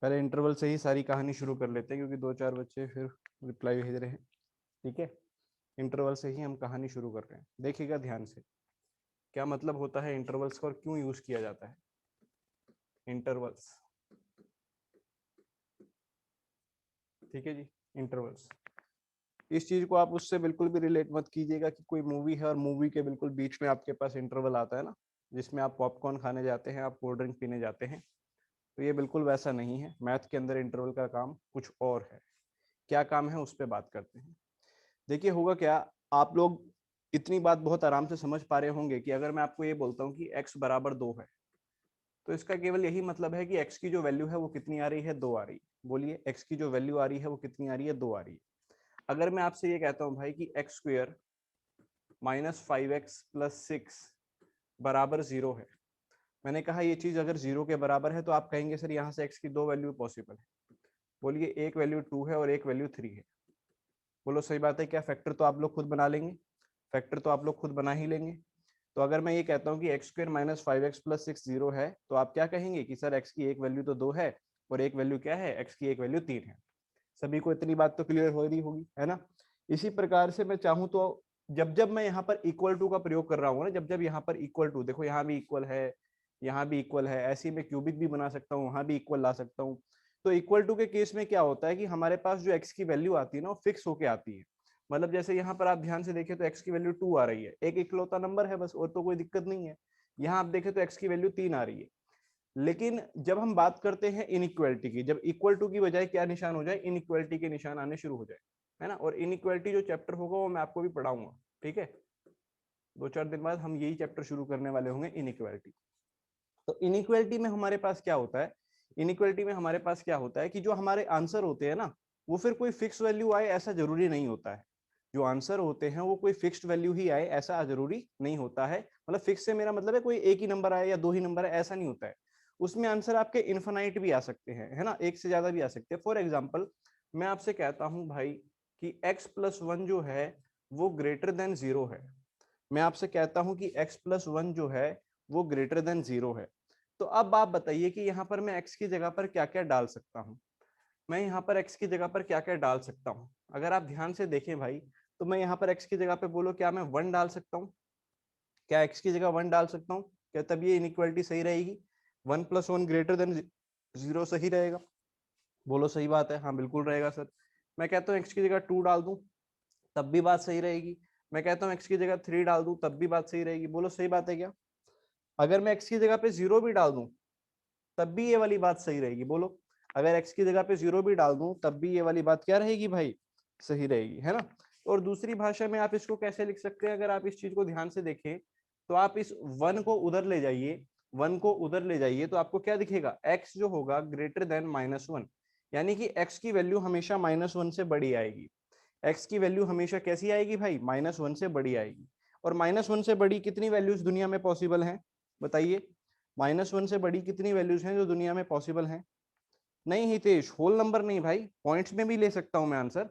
पहले इंटरवल से ही सारी कहानी शुरू कर लेते हैं, क्योंकि 2-4 बच्चे फिर रिप्लाई भेज रहे हैं। ठीक है, इंटरवल से ही हम कहानी शुरू कर रहे हैं। देखिएगा ध्यान से, क्या मतलब होता है इंटरवल्स का और क्यों यूज किया जाता है इंटरवल्स। ठीक है जी, इंटरवल्स। इस चीज को आप उससे बिल्कुल भी रिलेट मत कीजिएगा कि कोई मूवी है और मूवी के बिल्कुल बीच में आपके पास इंटरवल आता है ना, जिसमें आप पॉपकॉर्न खाने जाते हैं, आप कोल्ड ड्रिंक पीने जाते हैं। तो ये बिल्कुल वैसा नहीं है। मैथ के अंदर इंटरवल का काम कुछ और है। क्या काम है उस पर बात करते हैं। देखिए होगा क्या, आप लोग इतनी बात बहुत आराम से समझ पा रहे होंगे कि अगर मैं आपको ये बोलता हूँ कि x बराबर 2 है, तो इसका केवल यही मतलब है कि x की जो वैल्यू है वो कितनी आ रही है, 2 आ रही है। बोलिए, x की जो वैल्यू आ रही है वो कितनी आ रही है, 2 आ रही है। अगर मैं आपसे ये कहता हूँ भाई कि x square minus 5x plus 6 बराबर 0 है, मैंने कहा ये चीज अगर 0 के बराबर है, तो आप कहेंगे सर यहाँ से x की 2 वैल्यू पॉसिबल है। बोलिए, एक वैल्यू 2 है और एक वैल्यू 3 है। बोलो सही बात है क्या? फैक्टर तो आप लोग खुद बना लेंगे, फैक्टर तो आप लोग खुद बना ही लेंगे। तो अगर मैं ये कहता हूँ कि x square minus 5x plus 6 0 है, तो आप क्या कहेंगे कि सर एक्स की एक वैल्यू तो 2 है और एक वैल्यू क्या है, एक्स की एक वैल्यू 3 है। सभी को इतनी बात तो क्लियर हो रही होगी, है ना? इसी प्रकार से मैं चाहूँ तो जब जब मैं यहाँ पर इक्वल टू का प्रयोग कर रहा हूँ ना, जब जब यहाँ पर इक्वल टू, देखो यहाँ भी इक्वल है, यहाँ भी इक्वल है, ऐसे ही मैं क्यूबिक भी बना सकता हूँ, वहां भी इक्वल ला सकता हूँ। तो इक्वल टू के केस में क्या होता है कि हमारे पास जो एक्स की वैल्यू आती है ना, वो फिक्स होके आती है। मतलब जैसे यहाँ पर आप ध्यान से देखें तो एक्स की वैल्यू 2 आ रही है, एक इकलौता नंबर है बस, और तो कोई दिक्कत नहीं है। यहाँ आप देखें तो एक्स की वैल्यू 3 आ रही है। लेकिन जब हम बात करते हैं इनइक्वालिटी की, जब इक्वल टू की बजाय क्या निशान हो जाए, इनइक्वालिटी के निशान आने शुरू हो जाए, है ना? और इनइक्वालिटी जो चैप्टर होगा वो मैं आपको भी पढ़ाऊंगा। ठीक है, 2-4 दिन बाद हम यही चैप्टर शुरू करने वाले होंगे, इनइक्वालिटी। तो इनइक्वालिटी में हमारे पास क्या होता है, इनइक्वालिटी में हमारे पास क्या होता है कि जो हमारे आंसर होते हैं ना, वो फिर कोई फिक्स वैल्यू आए ऐसा जरूरी नहीं होता है। जो आंसर होते हैं वो कोई फिक्स्ड वैल्यू ही आए ऐसा जरूरी नहीं होता है। मतलब फिक्स से मेरा मतलब है कोई एक ही नंबर आए या दो ही नंबर आए, ऐसा नहीं होता है। उसमें आंसर आपके इन्फिनाइट भी आ सकते हैं, है ना, एक से ज्यादा भी आ सकते हैं। फॉर एग्जाम्पल, मैं आपसे कहता हूं भाई कि x प्लस 1 जो है वो ग्रेटर देन 0 है। मैं आपसे कहता हूं कि x प्लस 1 जो है वो ग्रेटर देन 0 है। तो अब आप बताइए कि यहाँ पर मैं x की जगह पर क्या क्या डाल सकता हूँ। मैं यहाँ पर x की जगह पर क्या क्या डाल सकता हूँ, अगर आप ध्यान से देखें भाई, तो मैं यहाँ पर x की जगह पे बोलो, क्या मैं 1 डाल सकता हूँ? क्या x की जगह 1 डाल सकता हूँ? क्या तब ये इनइक्वालिटी सही रहेगी? 1 प्लस 1 ग्रेटर देन 0 सही रहेगा? बोलो सही बात है, हाँ बिल्कुल रहेगा सर। मैं कहता हूँ x की जगह 2 डाल दूं, तब भी बात सही रहेगी। मैं कहता हूँ x की जगह 3 डाल दूं, तब भी बात सही रहेगी। बोलो सही बात है क्या? अगर मैं x की जगह पे 0 भी डाल दूं, तब भी ये वाली बात सही रहेगी। बोलो, अगर x की जगह पे 0 भी डाल दूं, तब भी ये वाली बात क्या रहेगी भाई, सही रहेगी, है ना? और दूसरी भाषा में आप इसको कैसे लिख सकते हैं, अगर आप इस चीज को ध्यान से देखें, तो आप इस 1 को उधर ले जाइए, 1 को उधर ले जाइए, तो आपको क्या दिखेगा, x जो होगा ग्रेटर देन -1। यानी कि x की वैल्यू हमेशा -1 से बड़ी आएगी। x की वैल्यू हमेशा कैसी आएगी भाई, -1 से बड़ी आएगी। और -1 से बड़ी कितनी वैल्यूज दुनिया में पॉसिबल हैं, बताइए? -1 से बड़ी कितनी वैल्यूज हैं जो दुनिया में पॉसिबल हैं? नहीं हितेश, होल नंबर नहीं भाई, पॉइंट्स में भी ले सकता हूं मैं आंसर।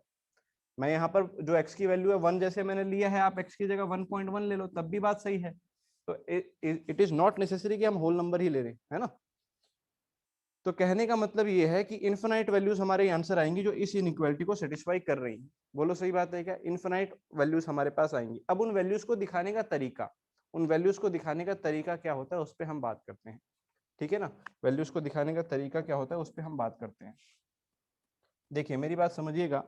मैं यहाँ पर जो x की वैल्यू है 1 जैसे मैंने लिया है, आप x की जगह 1.1 ले लो, तब भी बात सही है। तो इट इज नॉट नेसेसरी कि हम होल नंबर ही ले रहे, है ना? तो कहने का मतलब ये है कि इन्फिनाइट वैल्यूज हमारे आंसर आएंगी जो इस इनइक्वालिटी को सेटिस्फाई कर रही हैं। बोलो सही बात है क्या? इन्फिनाइट वैल्यूज हमारे पास आएंगी। अब उन वैल्यूज को दिखाने का तरीका, उन वैल्यूज को दिखाने का तरीका क्या होता है उस पर हम बात करते हैं। ठीक है ना? वैल्यूज को दिखाने का तरीका क्या होता है उस पर हम बात करते हैं। देखिए मेरी बात समझिएगा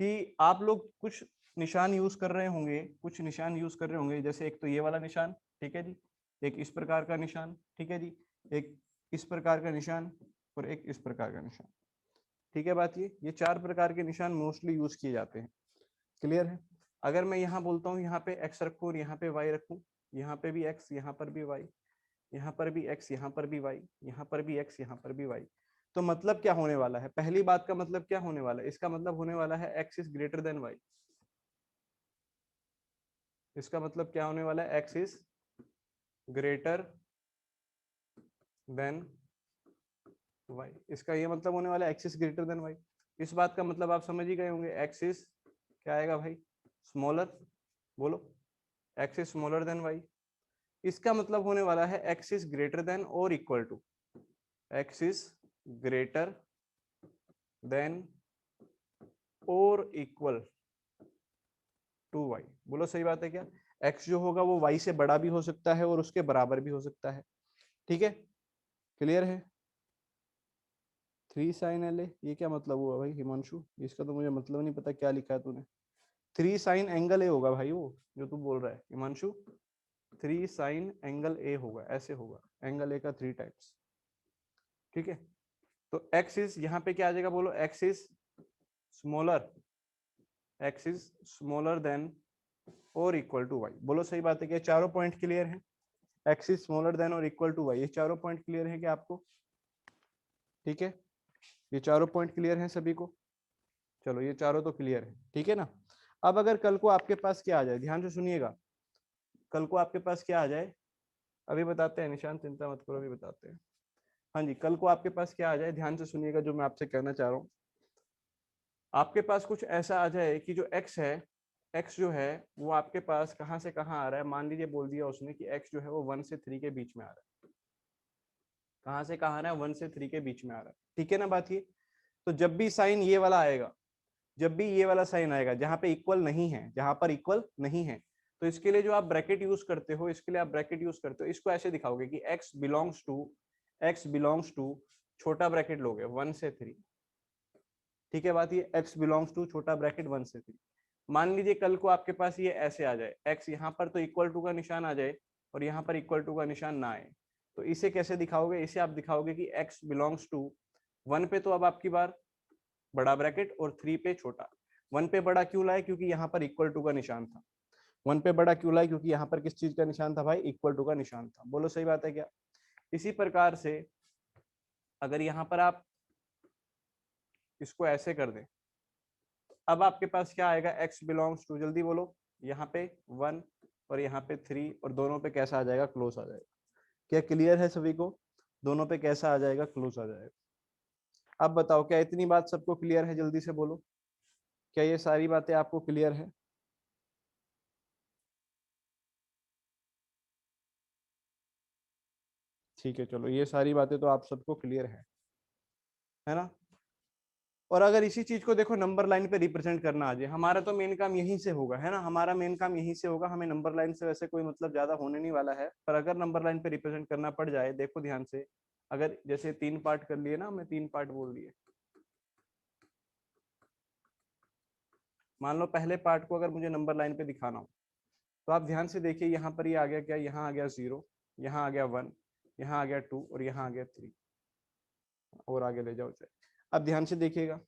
कि आप लोग कुछ निशान यूज कर रहे होंगे, कुछ निशान यूज कर रहे होंगे, जैसे एक तो ये वाला निशान, ठीक है जी, एक इस प्रकार का निशान, ठीक है जी, एक इस प्रकार का निशान और एक इस प्रकार का निशान। ठीक है बात, ये 4 प्रकार के निशान मोस्टली यूज किए जाते हैं। क्लियर है? अगर मैं यहाँ बोलता हूँ यहाँ पे x रखूँ और यहाँ पे y रखूँ, यहाँ पे भी x, यहाँ पर भी y, यहाँ पर भी x, यहाँ पर भी y, यहाँ पर भी x, यहाँ पर भी y, तो मतलब क्या होने वाला है? पहली बात का मतलब क्या होने वाला है? इसका मतलब होने वाला है x is greater then y। इसका मतलब क्या होने वाला है? x is greater then y। इसका ये मतलब होने वाला है x is greater then y। इस बात का मतलब आप समझ ही गए होंगे, x इज क्या आएगा भाई, स्मॉलर। बोलो, x is smaller than y। इसका मतलब होने वाला है x इज ग्रेटर देन और equal to, x is greater than और इक्वल टू वाई। बोलो सही बात है क्या? x जो होगा वो y से बड़ा भी हो सकता है और उसके बराबर भी हो सकता है। ठीक है, क्लियर है? 3 sin LA, ये क्या मतलब हुआ भाई हिमांशु? इसका तो मुझे मतलब नहीं पता क्या लिखा है तूने। 3 sin एंगल ए होगा भाई, वो जो तू बोल रहा है हिमांशु। 3 sin एंगल ए होगा, ऐसे होगा, एंगल ए का 3 टाइम्स। ठीक है, तो x इज यहाँ पे क्या आ जाएगा? बोलो x is smaller, x is smaller then और इक्वल टू वाई। बोलो सही बात है क्या? चारों पॉइंट क्लियर है? x इज स्मॉलर देन और इक्वल टू वाई, ये चारों पॉइंट क्लियर है क्या आपको? ठीक है, ये चारों पॉइंट क्लियर हैं सभी को? चलो ये चारों तो क्लियर है, ठीक है ना। अब अगर कल को आपके पास क्या आ जाए, ध्यान से सुनिएगा, कल को आपके पास क्या आ जाए, अभी बताते हैं निशान, चिंता मत करो, अभी बताते हैं। हाँ जी, कल को आपके पास क्या आ जाए, ध्यान से सुनिएगा जो मैं आपसे कहना चाह रहा हूँ। आपके पास कुछ ऐसा आ जाए कि जो x है, x जो है वो आपके पास कहाँ से कहाँ आ रहा है। मान लीजिए बोल दिया उसने कि x जो है वो 1 से 3 के बीच में आ रहा है। कहाँ से कहाँ आ रहा है? 1 से 3 के बीच में आ रहा है, ठीक है ना बात ये। तो जब भी साइन ये वाला आएगा, जब भी ये वाला साइन आएगा जहां पे इक्वल नहीं है, जहां पर इक्वल नहीं है, तो इसके लिए जो आप ब्रैकेट यूज करते हो, इसके लिए आप ब्रैकेट यूज करते हो, इसको ऐसे दिखाओगे कि x बिलोंग्स टू छोटा ब्रैकेट लोगे 1 से 3। ठीक है बात ये, x बिलोंग्स टू छोटा ब्रैकेट 1 से 3। मान लीजिए कल को आपके पास ये ऐसे आ जाए, x यहाँ पर तो इक्वल टू का निशान आ जाए और यहाँ पर इक्वल टू का निशान ना आए, तो इसे कैसे दिखाओगे? इसे आप दिखाओगे कि x बिलोंग्स टू 1 पे तो अब आपकी बार बड़ा ब्रैकेट और 3 पे छोटा। 1 पे बड़ा क्यों लाए? क्योंकि यहाँ पर इक्वल टू का निशान था। 1 पे बड़ा क्यों लाए? क्योंकि यहाँ पर किस चीज का निशान था भाई? इक्वल टू का निशान था। बोलो सही बात है क्या? इसी प्रकार से अगर यहाँ पर आप इसको ऐसे कर दें, अब आपके पास क्या आएगा? x बिलोंग्स टू, जल्दी बोलो, यहाँ पे 1 और यहाँ पे 3 और दोनों पे कैसा आ जाएगा? क्लोज आ जाएगा। क्या क्लियर है सभी को? दोनों पे कैसा आ जाएगा? क्लोज आ जाएगा। अब बताओ क्या इतनी बात सबको क्लियर है? जल्दी से बोलो, क्या ये सारी बातें आपको क्लियर है? ठीक है, चलो ये सारी बातें तो आप सबको क्लियर है ना। और अगर इसी चीज को देखो नंबर लाइन पे रिप्रेजेंट करना आ जाए, हमारा तो मेन काम यहीं से होगा, है ना, हमारा मेन काम यहीं से होगा। हमें नंबर लाइन से वैसे कोई मतलब ज्यादा होने नहीं वाला है, पर अगर नंबर लाइन पे रिप्रेजेंट करना पड़ जाए, देखो ध्यान से, अगर जैसे 3 पार्ट कर लिए ना, हमने 3 पार्ट बोल दिए। मान लो पहले पार्ट को अगर मुझे नंबर लाइन पे दिखाना हो, तो आप ध्यान से देखिए, यहाँ पर ये आ गया क्या? यहाँ आ गया 0, यहाँ आ गया 1, यहाँ आ गया 2 और यहाँ आ गया 3, और आगे ले जाओ चाहे। अब ध्यान से देखिएगा,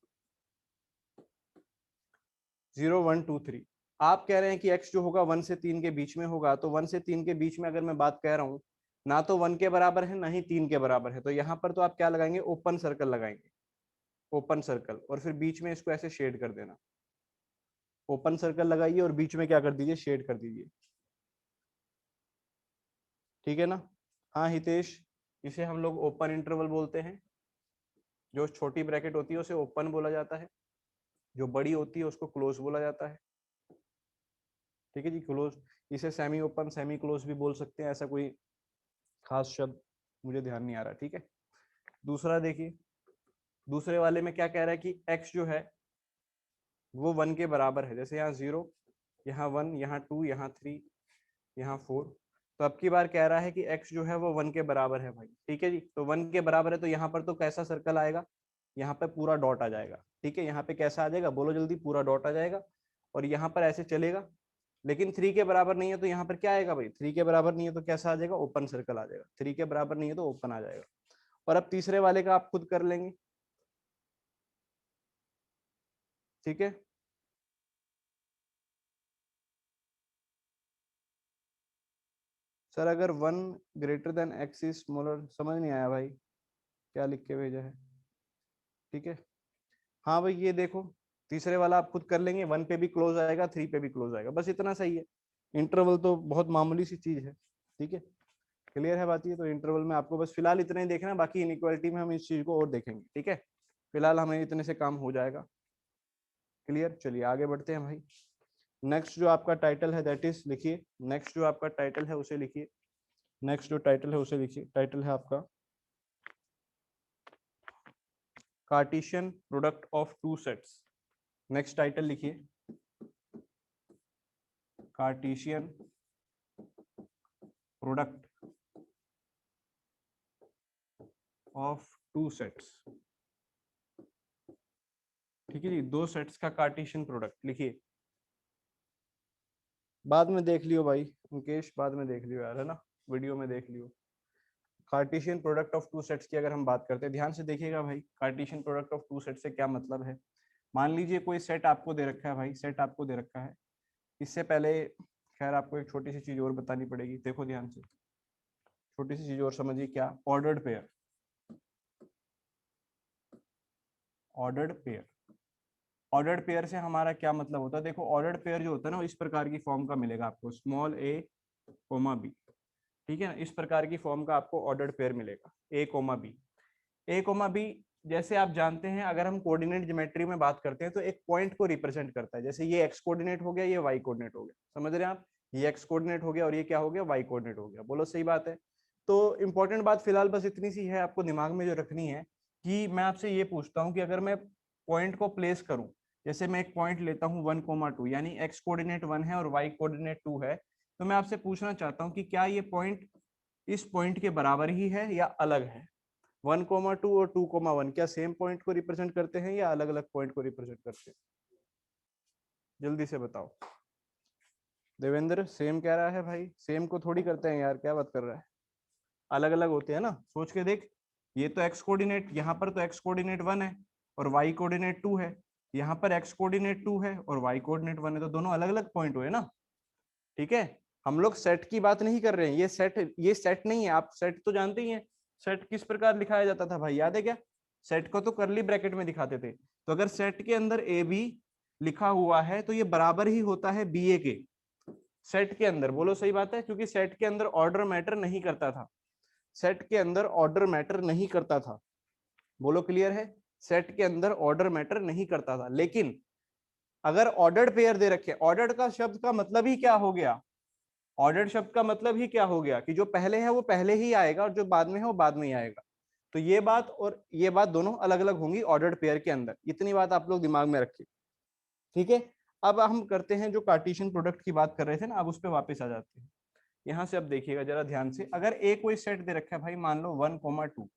0 1 2 3। आप कह रहे हैं कि x जो होगा 1 से 3 के बीच में होगा, तो 1 से 3 के बीच में अगर मैं बात कह रहा हूँ, ना तो 1 के बराबर है ना ही 3 के बराबर है, तो यहाँ पर तो आप क्या लगाएंगे? ओपन सर्कल लगाएंगे, ओपन सर्कल, और फिर बीच में इसको ऐसे शेड कर देना। ओपन सर्कल लगाइए और बीच में क्या कर दीजिए? शेड कर दीजिए। ठीक है ना? हाँ हितेश, इसे हम लोग ओपन इंटरवल बोलते हैं। जो छोटी ब्रैकेट होती है उसे ओपन बोला जाता है, जो बड़ी होती है उसको क्लोज बोला जाता है। ठीक है जी, क्लोज। इसे सेमी ओपन, सेमी क्लोज भी बोल सकते हैं, ऐसा कोई खास शब्द मुझे ध्यान नहीं आ रहा। ठीक है, दूसरा देखिए, दूसरे वाले में क्या कह रहा है कि x जो है वो 1 के बराबर है। जैसे यहाँ 0, यहाँ 1, यहाँ 2, यहाँ 3, यहाँ 4, तो अब की बार कह रहा है कि x जो है वो 1 के बराबर है भाई। ठीक है जी, तो 1 के बराबर है, तो यहाँ पर तो कैसा सर्कल आएगा? यहाँ पे पूरा डॉट आ जाएगा। ठीक है, यहाँ पे कैसा आ जाएगा? बोलो जल्दी, पूरा डॉट आ जाएगा। और यहाँ पर ऐसे चलेगा, लेकिन 3 के बराबर नहीं है, तो यहाँ पर क्या आएगा भाई? 3 के बराबर नहीं है तो कैसा आ जाएगा? ओपन सर्कल आ जाएगा। 3 के बराबर नहीं है तो ओपन आ जाएगा। और अब तीसरे वाले का आप खुद कर लेंगे। ठीक है, सर अगर 1 greater than x is smaller, समझ नहीं आया भाई क्या लिख के भेजा है। ठीक है, हाँ भाई ये देखो, तीसरे वाला आप खुद कर लेंगे, 1 पे भी क्लोज आएगा, 3 पे भी क्लोज आएगा, बस इतना सही है। इंटरवल तो बहुत मामूली सी चीज है। ठीक है, क्लियर है बात ये? तो इंटरवल में आपको बस फिलहाल इतना ही देखना है, बाकी इनइक्वालिटी में हम इस चीज को और देखेंगे। ठीक है, फिलहाल हमें इतने से काम हो जाएगा। क्लियर, चलिए आगे बढ़ते हैं भाई। नेक्स्ट जो आपका टाइटल है दैट इज, लिखिए, नेक्स्ट जो आपका टाइटल है उसे लिखिए। नेक्स्ट जो टाइटल है उसे लिखिए, टाइटल है आपका Cartesian product of two sets. Next title लिखिए, Cartesian product of two sets. ठीक है जी, दो सेट्स का कार्टेशियन प्रोडक्ट लिखिए। बाद में देख लियो भाई मुकेश, बाद में देख लियो यार, है ना, वीडियो में देख लियो। Cartesian product of two sets की अगर हम बात करते हैं, ध्यान से देखिएगा भाई, Cartesian product of two set से क्या मतलब है। मान लीजिए कोई सेट आपको दे रखा है भाई, सेट आपको दे रखा है। इससे पहले खैर आपको एक छोटी सी चीज और बतानी पड़ेगी, देखो ध्यान से, छोटी सी चीज और समझिए, क्या, ordered pair. Ordered pair, ordered pair से हमारा क्या मतलब होता है, देखो ऑर्डर्ड पेयर जो होता है ना, इस प्रकार की फॉर्म का मिलेगा आपको, स्मॉल ए कोमा बी। ठीक है ना, इस प्रकार की फॉर्म का आपको ऑर्डर्ड पेयर मिलेगा, ए कोमा बी। ए कोमा बी, जैसे आप जानते हैं अगर हम कोऑर्डिनेट ज्योमेट्री में बात करते हैं तो एक पॉइंट को रिप्रेजेंट करता है। जैसे ये एक्स कोऑर्डिनेट हो गया, ये वाई कोऑर्डिनेट हो गया, समझ रहे हैं आप, ये एक्स कोऑर्डिनेट हो गया और ये क्या हो गया, वाई कोऑर्डिनेट हो गया। बोलो सही बात है। तो इंपॉर्टेंट बात फिलहाल बस इतनी सी है आपको दिमाग में जो रखनी है, कि मैं आपसे ये पूछता हूँ कि अगर मैं पॉइंट को प्लेस करूँ, जैसे मैं एक पॉइंट लेता हूँ 1,2, यानी एक्स कोऑर्डिनेट 1 है और वाई कोऑर्डिनेट 2 है, तो मैं आपसे पूछना चाहता हूँ कि क्या ये पॉइंट इस पॉइंट के बराबर ही है या अलग है। 1,2 और 2,1 क्या सेम पॉइंट को रिप्रेजेंट करते हैं या अलग अलग पॉइंट को रिप्रेजेंट करते हैं, जल्दी से बताओ। देवेंद्र सेम कह रहा है भाई, सेम को थोड़ी करते हैं यार, क्या बात कर रहा है, अलग अलग होते हैं ना, सोच के देख। ये तो एक्स कोऑर्डिनेट, यहाँ पर तो एक्स कोऑर्डिनेट 1 है और वाई कोऑर्डिनेट 2 है, यहाँ पर एक्स कोऑर्डिनेट 2 है और वाई कोऑर्डिनेट 1 है, तो दोनों अलग अलग पॉइंट हुए ना। ठीक है, हम लोग सेट की बात नहीं कर रहे हैं, ये सेट नहीं है। आप सेट तो जानते ही हैं, सेट किस प्रकार लिखाया जाता था भाई, याद है क्या, सेट को तो करली ब्रैकेट में दिखाते थे। तो अगर सेट के अंदर ए बी लिखा हुआ है तो ये बराबर ही होता है बी ए के, सेट के अंदर। बोलो सही बात है, क्योंकि सेट के अंदर ऑर्डर मैटर नहीं करता था, सेट के अंदर ऑर्डर मैटर नहीं करता था। बोलो क्लियर है, सेट के अंदर ऑर्डर मैटर नहीं करता था। लेकिन अगर ऑर्डर्ड पेयर दे रखे, ऑर्डर्ड का शब्द का मतलब ही क्या हो गया, ऑर्डर्ड शब्द का मतलब ही क्या हो गया, कि जो पहले है वो पहले ही आएगा और जो बाद में है वो बाद में ही आएगा। तो ये बात और ये बात दोनों अलग अलग होंगी ऑर्डर्ड पेयर के अंदर, इतनी बात आप लोग दिमाग में रखिए। ठीक है, अब हम करते हैं जो कार्टेशियन प्रोडक्ट की बात कर रहे थे ना, अब उस पर वापस आ जाते हैं। यहाँ से अब देखिएगा जरा ध्यान से, अगर ए कोई सेट दे रखा है भाई, मान लो 1,2,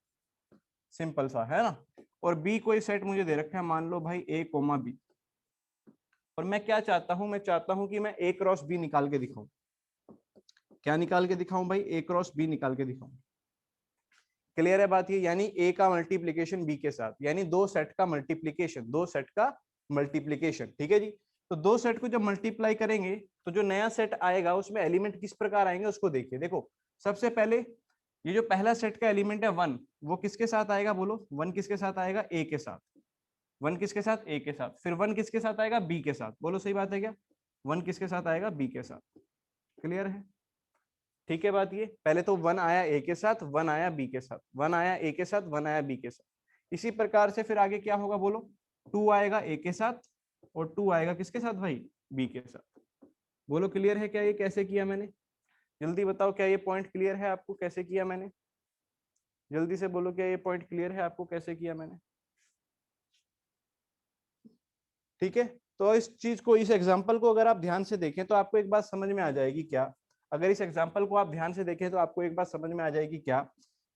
सिंपल सा है ना, और बी कोई सेट मुझे दे रखा है, मान लो भाई ए कोमा बी, और मैं क्या चाहता हूं, मैं चाहता हूं कि मैं ए क्रॉस बी निकाल के दिखाऊं। क्या निकाल के दिखाऊं भाई, ए क्रॉस बी निकाल के दिखाऊं। क्लियर है बात ये, यानी ए का मल्टीप्लीकेशन बी के साथ, यानी दो सेट का मल्टीप्लीकेशन, दो सेट का मल्टीप्लीकेशन। ठीक है जी, तो दो सेट को जब मल्टीप्लाई करेंगे तो जो नया सेट आएगा उसमें एलिमेंट किस प्रकार आएंगे उसको देखिए। देखो सबसे पहले ये जो पहला सेट का एलिमेंट है 1, वो किसके साथ आएगा, बोलो 1 किसके साथ आएगा, ए के साथ। 1 किसके साथ, ए के साथ। फिर 1 किसके साथ आएगा, बी के साथ। बोलो सही बात है क्या, 1 किसके साथ आएगा, बी के साथ। क्लियर है, ठीक है बात ये, पहले तो 1 आया ए के साथ, 1 आया बी के साथ, 1 आया ए के साथ, 1 आया बी के साथ। इसी प्रकार से फिर आगे क्या होगा, बोलो 2 आएगा ए के साथ और 2 आएगा किसके साथ भाई, बी के साथ। बोलो क्लियर है क्या, ये कैसे किया मैंने, जल्दी बताओ, क्या ये पॉइंट क्लियर है आपको कैसे किया मैंने, जल्दी से बोलो, क्या ये पॉइंट क्लियर है आपको कैसे किया मैंने। ठीक है, तो इस चीज को, इस एग्जाम्पल को अगर आप ध्यान से देखें तो आपको एक बात समझ में आ जाएगी क्या, अगर इस एग्जाम्पल को आप ध्यान से देखें तो आपको एक बात समझ में आ जाएगी क्या,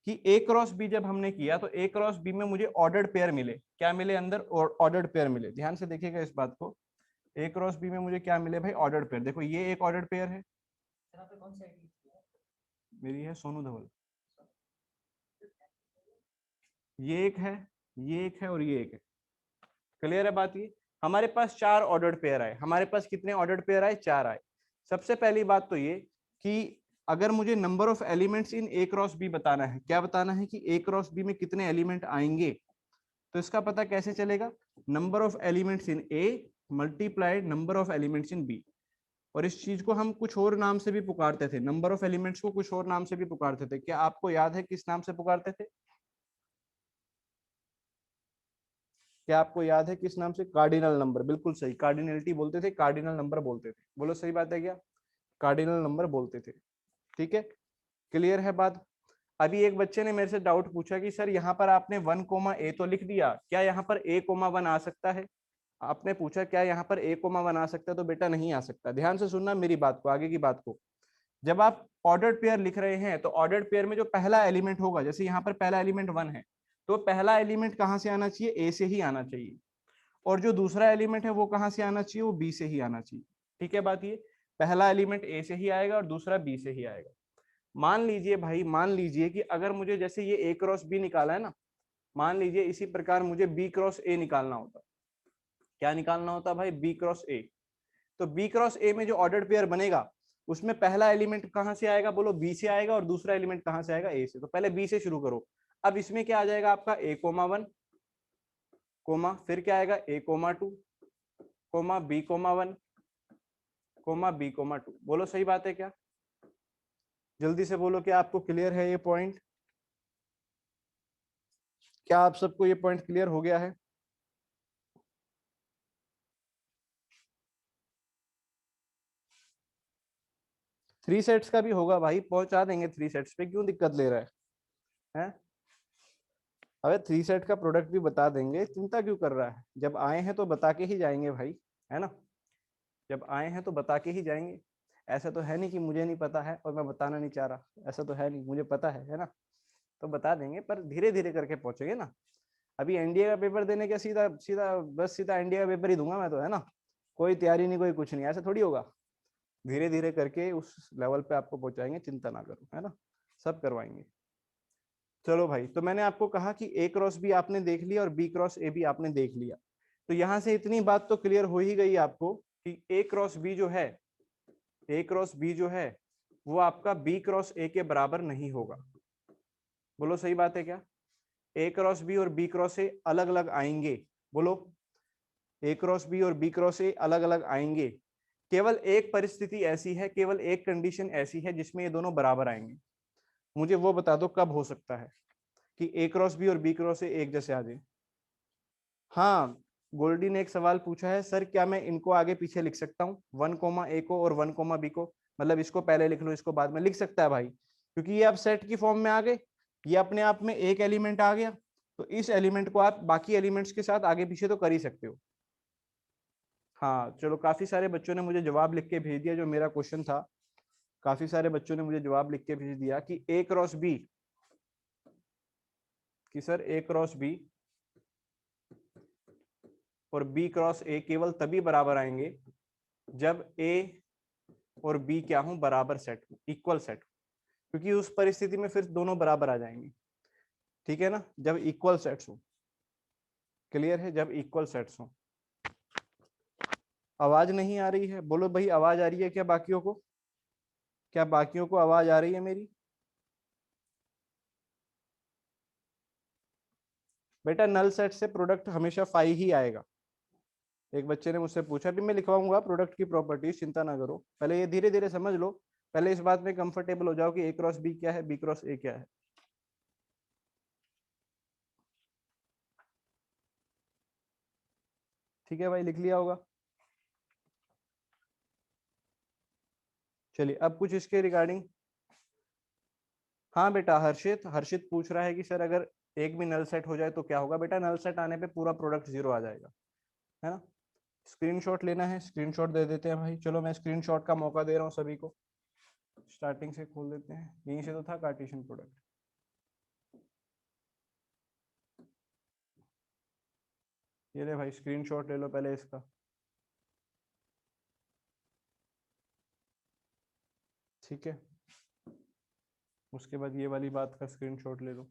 कि ए क्रॉस बी जब हमने किया तो ए क्रॉस बी में मुझे ऑर्डर्ड पेयर मिले, क्या मिले अंदर, ऑर्डर्ड पेयर मिले। ध्यान से देखिएगा इस बात को, ए क्रॉस बी में मुझे क्या मिले भाई, ऑर्डर्ड पेयर। देखो ये एक ऑर्डर्ड पेयर है, मेरी है सोनू धवल, ये एक है, ये एक है और ये एक है। क्लियर है बात ये, हमारे पास 4 ऑर्डर्ड पेयर आए, हमारे पास कितने ऑर्डर्ड पेयर आए, 4 आए। सबसे पहली बात तो ये कि अगर मुझे number of elements in A cross B बताना है, क्या बताना है कि ए क्रॉस बी में कितने एलिमेंट आएंगे, तो इसका पता कैसे चलेगा, number of elements in A multiplied number of elements in B. और इस चीज को हम कुछ और नाम से भी पुकारते थे, नंबर ऑफ एलिमेंट्स को कुछ और नाम से भी पुकारते थे, क्या आपको याद है किस नाम से पुकारते थे, क्या आपको याद है किस नाम से, कार्डिनल नंबर, बिल्कुल सही, कार्डिनलिटी बोलते थे, कार्डिनल नंबर बोलते थे। बोलो सही बात है क्या, कार्डिनल नंबर बोलते थे। ठीक है, क्लियर है बात। अभी एक बच्चे ने मेरे से डाउट पूछा कि सर यहाँ पर आपने 1 कोमा ए तो लिख दिया, क्या यहाँ पर ए कोमा 1 आ सकता है? आपने पूछा क्या यहाँ पर ए कोमा 1 आ सकता है, तो बेटा नहीं आ सकता। ध्यान से सुनना मेरी बात को, आगे की बात को। जब आप ऑर्डर्ड पेयर लिख रहे हैं तो ऑर्डर्ड पेयर में जो पहला एलिमेंट होगा, जैसे यहाँ पर पहला एलिमेंट 1 है, तो पहला एलिमेंट कहाँ से आना चाहिए? ए से ही आना चाहिए। और जो दूसरा एलिमेंट है वो कहाँ से आना चाहिए? वो बी से ही आना चाहिए। ठीक है बात ये, पहला एलिमेंट ए से ही आएगा और दूसरा बी से ही आएगा। मान लीजिए भाई, मान लीजिए कि अगर मुझे जैसे ये ए क्रॉस बी निकाला है ना, मान लीजिए इसी प्रकार मुझे बी क्रॉस ए निकालना होता। क्या निकालना होता भाई? B cross A. तो बी क्रॉस ए में जो ऑर्डर्ड पेयर बनेगा उसमें पहला एलिमेंट कहां से आएगा? बोलो बी से आएगा, और दूसरा एलिमेंट कहां से आएगा? ए से। तो पहले बी से शुरू करो। अब इसमें क्या आ जाएगा आपका? ए कोमा 1 कोमा, फिर क्या आएगा? A comma 2 comma B comma 1 comma B comma 2। बोलो सही बात है क्या? जल्दी से बोलो, क्या आपको क्लियर है ये पॉइंट? क्या आप सबको ये पॉइंट क्लियर हो गया है? थ्री सेट्स का भी होगा भाई, पहुंचा देंगे थ्री सेट्स पे, क्यों दिक्कत ले रहा है? अबे थ्री सेट का प्रोडक्ट भी बता देंगे, चिंता क्यों कर रहा है? जब आए हैं तो बता के ही जाएंगे भाई, है ना? जब आए हैं तो बता के ही जाएंगे। ऐसा तो है नहीं कि मुझे नहीं पता है और मैं बताना नहीं चाह रहा, ऐसा तो है नहीं, मुझे पता है ना? तो बता देंगे, पर धीरे धीरे करके पहुंचेंगे ना। अभी एनडीए का पेपर देने के सीधा सीधा बस सीधा एनडीए का पेपर ही दूंगा मैं तो, है ना? कोई तैयारी नहीं, कोई कुछ नहीं, ऐसा थोड़ी होगा। धीरे धीरे करके उस लेवल पे आपको पहुंचाएंगे, चिंता ना करो, है ना? सब करवाएंगे। चलो भाई, तो मैंने आपको कहा कि ए क्रॉस बी आपने देख लिया और बी क्रॉस ए भी आपने देख लिया। तो यहां से इतनी बात तो क्लियर हो ही गई आपको कि ए क्रॉस बी जो है, ए क्रॉस बी जो है वो आपका बी क्रॉस ए के बराबर नहीं होगा। बोलो सही बात है क्या? ए क्रॉस बी और बी क्रॉस ए अलग अलग आएंगे। बोलो, ए क्रॉस बी और बी क्रॉस ए अलग अलग आएंगे। केवल एक परिस्थिति ऐसी है, केवल एक कंडीशन ऐसी है जिसमें ये दोनों बराबर आएंगे। मुझे वो बता दो कब हो सकता है कि ए क्रॉस बी और बी क्रॉस ए एक जैसे आ जाए। हाँ, गोल्डी ने एक सवाल पूछा है, सर क्या मैं इनको आगे पीछे लिख सकता हूँ, 1 कोमा ए को और 1 कोमा बी को? मतलब इसको पहले लिख लो, इसको बाद में। लिख सकता है भाई, क्योंकि ये अब सेट की फॉर्म में आ गए, ये अपने आप में एक एलिमेंट आ गया, तो इस एलिमेंट को आप बाकी एलिमेंट्स के साथ आगे पीछे तो कर ही सकते हो। हाँ चलो, काफी सारे बच्चों ने मुझे जवाब लिख के भेज दिया जो मेरा क्वेश्चन था। काफी सारे बच्चों ने मुझे जवाब लिख के भेज दिया कि ए क्रॉस बी, कि सर ए क्रॉस बी और बी क्रॉस ए केवल तभी बराबर आएंगे जब ए और बी क्या हो? बराबर सेट हो, इक्वल सेट हो। क्योंकि उस परिस्थिति में फिर दोनों बराबर आ जाएंगे। ठीक है ना? जब इक्वल सेट्स हो। क्लियर है? जब इक्वल सेट्स हो। आवाज नहीं आ रही है? बोलो भाई, आवाज आ रही है क्या बाकियों को? क्या बाकियों को आवाज आ रही है मेरी? बेटा नल सेट से प्रोडक्ट हमेशा 5 ही आएगा। एक बच्चे ने मुझसे पूछा, भी मैं लिखवाऊंगा प्रोडक्ट की प्रॉपर्टीज, चिंता ना करो, पहले ये धीरे धीरे समझ लो। पहले इस बात में कंफर्टेबल हो जाओ कि ए क्रॉस बी क्या है, बी क्रॉस ए क्या है। ठीक है भाई, लिख लिया होगा। चलिए अब कुछ इसके रिगार्डिंग। हाँ बेटा, हर्षित हर्षित पूछ रहा है कि सर अगर एक भी नल सेट हो जाए तो क्या होगा? बेटा नल सेट आने पे पूरा प्रोडक्ट 0 आ जाएगा, है ना? स्क्रीनशॉट लेना है, स्क्रीनशॉट दे देते हैं भाई। चलो मैं स्क्रीनशॉट का मौका दे रहा हूँ सभी को। स्टार्टिंग से खोल देते हैं, यहीं से तो था कार्टेशियन प्रोडक्ट। ये ले भाई, स्क्रीनशॉट ले लो पहले इसका। ठीक है, उसके बाद ये वाली बात का स्क्रीनशॉट ले लो।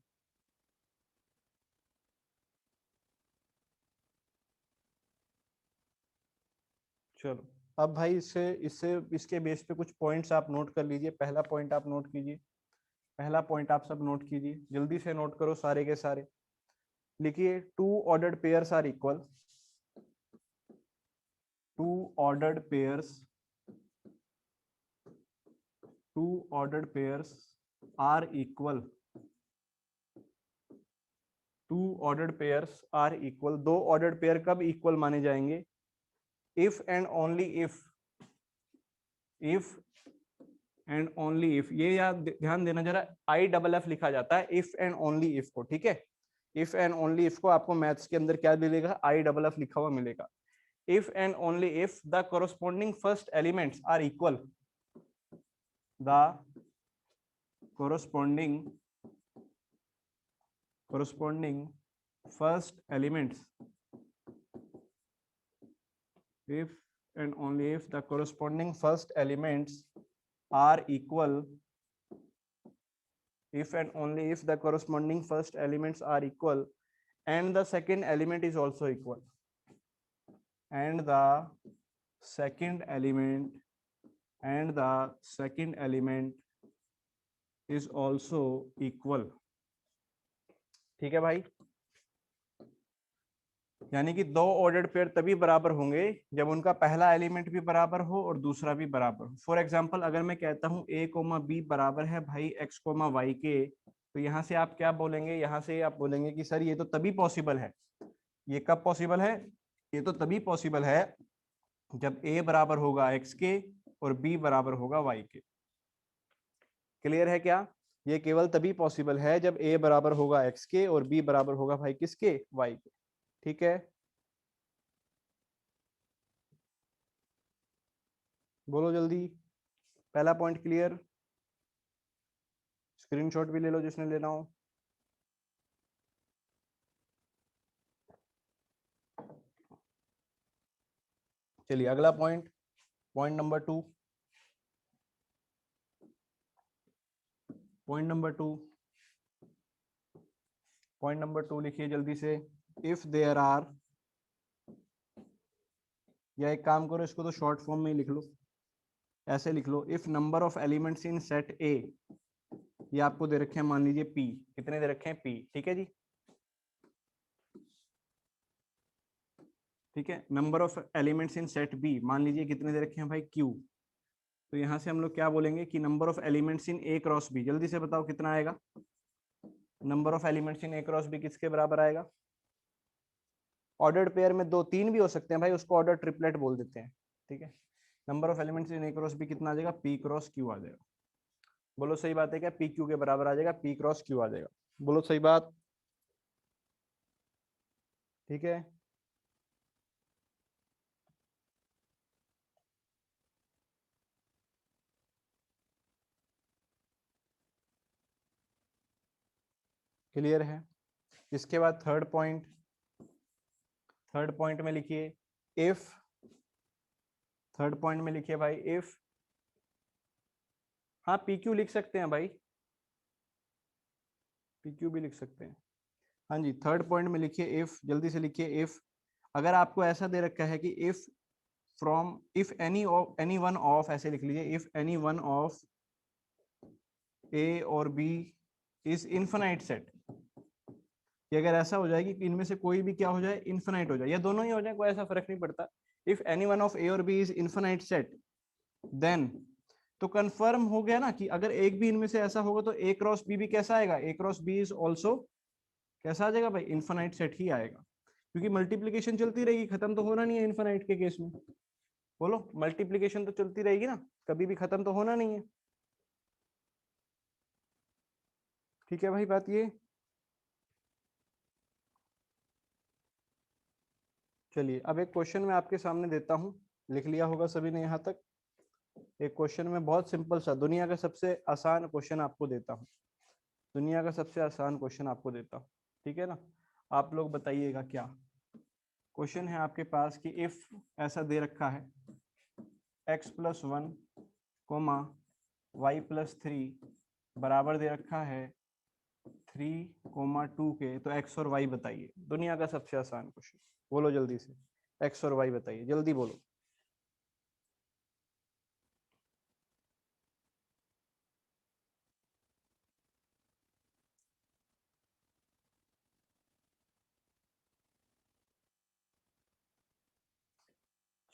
चलो अब भाई इससे इससे इसके बेस पे कुछ पॉइंट्स आप नोट कर लीजिए। पहला पॉइंट आप नोट कीजिए, पहला पॉइंट आप सब नोट कीजिए, जल्दी से नोट करो सारे के सारे। लिखिए, two ordered pairs are equal, two ordered pairs, two ordered pairs are equal, two ordered pairs are equal. दो ऑर्डर्ड पेयर कब इक्वल माने जाएंगे? If and only if, if and only if, ये याद ध्यान देना जरा, आई डबल एफ लिखा जाता है इफ एंड ओनली इफ को, ठीक है। इफ एंड ओनली इफ को आपको मैथ्स के अंदर क्या मिलेगा, आई डबल एफ लिखा हुआ मिलेगा। If and only if the corresponding first elements are equal, the corresponding first elements, if and only if the corresponding first elements are equal, if and only if the corresponding first elements are equal and the second element is also equal, and the second element is also equal, ठीक है भाई। यानी कि दो ordered pair तभी बराबर होंगे जब उनका पहला एलिमेंट भी बराबर हो और दूसरा भी बराबर हो। फॉर एग्जांपल अगर मैं कहता हूं a कोमा बी बराबर है भाई x कोमा वाई के, तो यहाँ से आप क्या बोलेंगे, यहाँ से आप बोलेंगे कि सर ये तो तभी पॉसिबल है। ये कब पॉसिबल है, ये तो तभी पॉसिबल है जब a बराबर होगा x के और b बराबर होगा y के। क्लियर है क्या? ये केवल तभी पॉसिबल है जब a बराबर होगा x के और b बराबर होगा भाई किसके, y के, ठीक है। बोलो जल्दी, पहला पॉइंट क्लियर? स्क्रीनशॉट भी ले लो जिसने लेना हो। चलिए अगला point, point number two. Point number two लिखिए जल्दी से। इफ देयर आर, या एक काम करो इसको तो शॉर्ट फॉर्म में ही लिख लो, ऐसे लिख लो, if number of elements in set A, ये आपको दे रखे हैं मान लीजिए p, कितने दे रखे हैं p, ठीक है जी, ठीक है। Number of elements in set B मान लीजिए कितने दे रखे हैं भाई q, तो यहां से हम लोग क्या बोलेंगे कि number of elements in A cross B, जल्दी से बताओ कितना आएगा। Number of elements in A cross B किसके बराबर आएगा? ऑर्डर्ड पेयर में दो तीन भी हो सकते हैं भाई, उसको ऑर्डर ट्रिपलेट बोल देते हैं, ठीक है। Number of elements in A cross B कितना आ जाएगा, p क्रॉस q आ जाएगा। बोलो सही बात है क्या, p q के बराबर आ जाएगा, p क्रॉस q आ जाएगा। बोलो सही बात, ठीक है। क्लियर है? इसके बाद थर्ड पॉइंट में लिखिए इफ, थर्ड पॉइंट में लिखिए भाई इफ, हाँ पी क्यू लिख सकते हैं भाई, पी क्यू भी लिख सकते हैं। हाँ जी, थर्ड पॉइंट में लिखिए इफ, जल्दी से लिखिए इफ। अगर आपको ऐसा दे रखा है कि if from, if any one of, ऐसे लिख लीजिए, if any one of A और बी इज इनफिनाइट सेट, कि अगर ऐसा हो जाए कि इनमें से कोई भी क्या हो जाए, इनफिनाइट हो जाए, या दोनों ही हो जाए, कोई ऐसा फर्क नहीं पड़ता। If any one of A और B is infinite set, then, तो कंफर्म हो गया ना कि अगर एक भी इनमें से ऐसा होगा तो ए क्रॉस बी भी कैसा आएगा, ए क्रॉस बी इज ऑल्सो कैसा आ जाएगा भाई, इनफिनाइट सेट ही आएगा, क्योंकि मल्टीप्लीकेशन चलती रहेगी, खत्म तो होना नहीं है इनफिनाइट के केस में। बोलो, मल्टीप्लीकेशन तो चलती रहेगी ना, कभी भी खत्म तो होना नहीं है, ठीक है भाई बात ये। चलिए अब एक क्वेश्चन मैं आपके सामने देता हूं, लिख लिया होगा सभी ने यहाँ तक। एक क्वेश्चन में बहुत सिंपल सा, दुनिया का सबसे आसान क्वेश्चन आपको देता हूँ, दुनिया का सबसे आसान क्वेश्चन आपको देता हूँ, ठीक है ना। आप लोग बताइएगा क्या क्वेश्चन है आपके पास, कि इफ ऐसा दे रखा है x+1 कोमा y+3 बराबर दे रखा है 3,2 के, तो x और y बताइए। दुनिया का सबसे आसान क्वेश्चन, बोलो जल्दी से, x और y बताइए, जल्दी बोलो।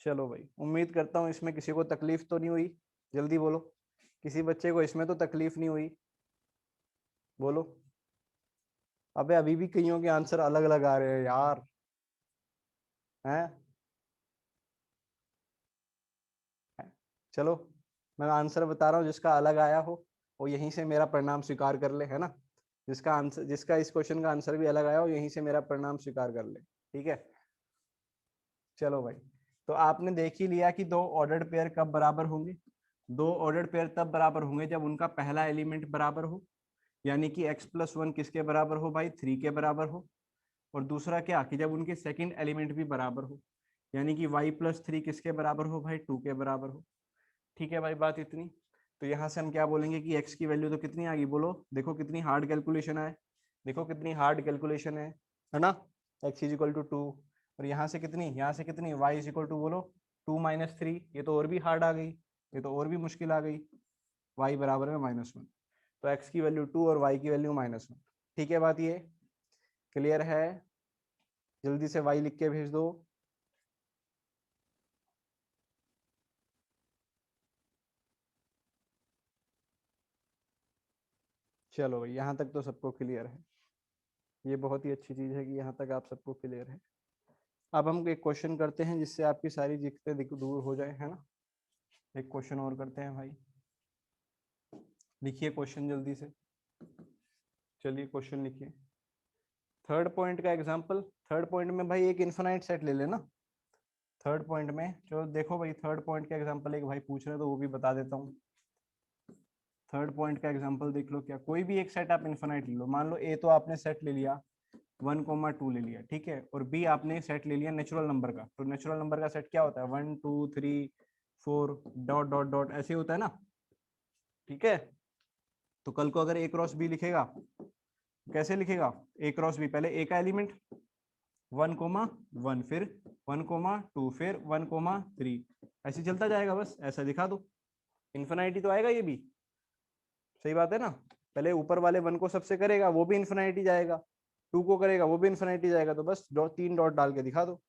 चलो भाई, उम्मीद करता हूँ इसमें किसी को तकलीफ तो नहीं हुई, जल्दी बोलो, किसी बच्चे को इसमें तो तकलीफ नहीं हुई, बोलो। अबे अभी भी कईयों के आंसर अलग अलग आ रहे हैं यार, हैं? चलो मैं आंसर बता रहा हूँ, जिसका अलग आया हो वो यहीं से मेरा परिणाम स्वीकार कर ले, है ना। जिसका आंसर, जिसका इस क्वेश्चन का आंसर भी अलग आया हो, यहीं से मेरा परिणाम स्वीकार कर ले, ठीक है। चलो भाई, तो आपने देख ही लिया कि दो ऑर्डर्ड पेयर कब बराबर होंगे। दो ऑर्डर्ड पेयर तब बराबर होंगे जब उनका पहला एलिमेंट बराबर हो, यानी कि x+1 किसके बराबर हो भाई, 3 के बराबर हो। और दूसरा क्या, कि जब उनके सेकंड एलिमेंट भी बराबर हो, यानी कि y+3 किसके बराबर हो भाई, 2 के बराबर हो। ठीक है भाई, बात इतनी। तो यहाँ से हम क्या बोलेंगे कि x की वैल्यू तो कितनी आ गई, बोलो, देखो कितनी हार्ड कैलकुलेशन है, देखो कितनी हार्ड कैलकुलेशन है ना। x = 2, और यहाँ से कितनी, यहाँ से कितनी, y = बोलो 2 - 3, ये तो और भी हार्ड आ गई, ये तो और भी मुश्किल आ गई, y बराबर में -1। तो x की वैल्यू 2 और y की वैल्यू -1। ठीक है, बात ये क्लियर है। जल्दी से y लिख के भेज दो। चलो भाई, यहाँ तक तो सबको क्लियर है। ये बहुत ही अच्छी चीज है कि यहाँ तक आप सबको क्लियर है। अब हम एक क्वेश्चन करते हैं जिससे आपकी सारी दिक्कतें दूर हो जाए, है ना। एक क्वेश्चन और करते हैं भाई, लिखिए क्वेश्चन जल्दी से। चलिए क्वेश्चन लिखिए। थर्ड पॉइंट का एग्जांपल, थर्ड पॉइंट में भाई एक इन्फिनाइट सेट ले लेना। थर्ड पॉइंट में चलो देखो भाई, थर्ड पॉइंट का एग्जांपल एक भाई पूछ रहे हैं तो वो भी बता देता हूँ। थर्ड पॉइंट का एग्जांपल देख लो, क्या कोई भी एक सेट आप इन्फिनाइट ले लो। मान लो ए तो आपने सेट ले लिया 1,2 ले लिया, ठीक है, और बी आपने सेट ले लिया नेचुरल नंबर का। तो नेचुरल नंबर का सेट क्या होता है, 1 2 3 4 डॉट डॉट डॉट ऐसे होता है ना, ठीक है। तो कल को अगर ए क्रॉस बी लिखेगा, कैसे लिखेगा, ए क्रॉस बी, पहले ए का एलिमेंट 1,1, फिर 1,2, फिर 1,3, ऐसे चलता जाएगा, बस ऐसा दिखा दो। इन्फिनिटी तो आएगा ये भी, सही बात है ना। पहले ऊपर वाले 1 को सबसे करेगा, वो भी इन्फिनिटी जाएगा, 2 को करेगा, वो भी इन्फिनिटी जाएगा, तो बस 3 डॉट डाल के दिखा दो।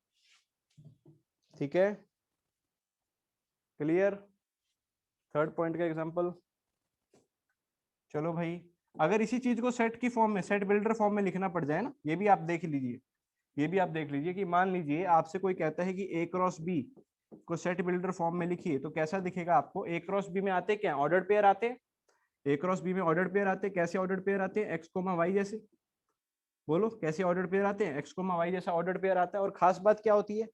ठीक है, क्लियर। थर्ड पॉइंट का एग्जांपल। चलो भाई, अगर इसी चीज को सेट की फॉर्म में, सेट बिल्डर फॉर्म में लिखना पड़ जाए ना, ये भी आप देख लीजिए, ये भी आप देख लीजिए कि मान लीजिए आपसे कोई कहता है कि ए क्रॉस बी को सेट बिल्डर फॉर्म में लिखिए, तो कैसा दिखेगा आपको। ए क्रॉस बी में आते क्या, ऑर्डर्ड पेयर आते हैं। ए क्रॉस बी में ऑर्डर्ड पेयर आते हैं, कैसे ऑर्डर्ड पेयर आते हैं, एक्स कोमा वाई जैसे। बोलो कैसे ऑर्डर्ड पेयर आते हैं, एक्स कोमा वाई जैसा ऑर्डर्ड पेयर आता है। और खास बात क्या होती है,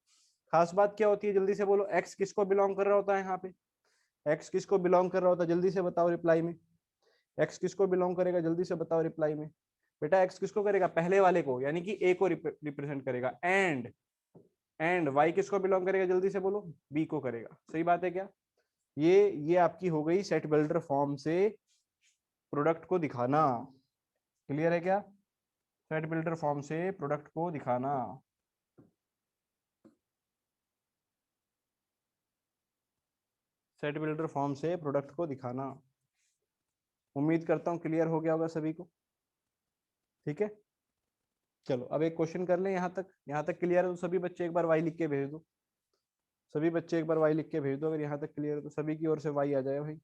खास बात क्या होती है, जल्दी से बोलो। एक्स किसको बिलोंग कर रहा होता है यहाँ पे, एक्स किसको बिलोंग कर रहा होता है, जल्दी से बताओ रिप्लाई में। एक्स किसको बिलोंग करेगा, जल्दी से बताओ रिप्लाई में। बेटा एक्स किसको करेगा, पहले वाले को, यानी कि ए को रिप्रेजेंट करेगा। एंड वाई किसको बिलोंग करेगा, जल्दी से बोलो, बी को करेगा। सही बात है क्या। ये आपकी हो गई सेट बिल्डर फॉर्म से प्रोडक्ट को दिखाना। क्लियर है क्या, सेट बिल्डर फॉर्म से प्रोडक्ट को दिखाना। सेट बिल्डर फॉर्म से प्रोडक्ट को दिखाना। उम्मीद करता हूँ क्लियर हो गया होगा सभी को। ठीक है, चलो अब एक क्वेश्चन कर लें। यहाँ तक क्लियर है तो सभी बच्चे एक बार वाई लिख के भेज दो। सभी बच्चे एक बार वाई लिख के भेज दो, अगर यहाँ तक क्लियर है तो सभी की ओर से वाई आ जाए भाई।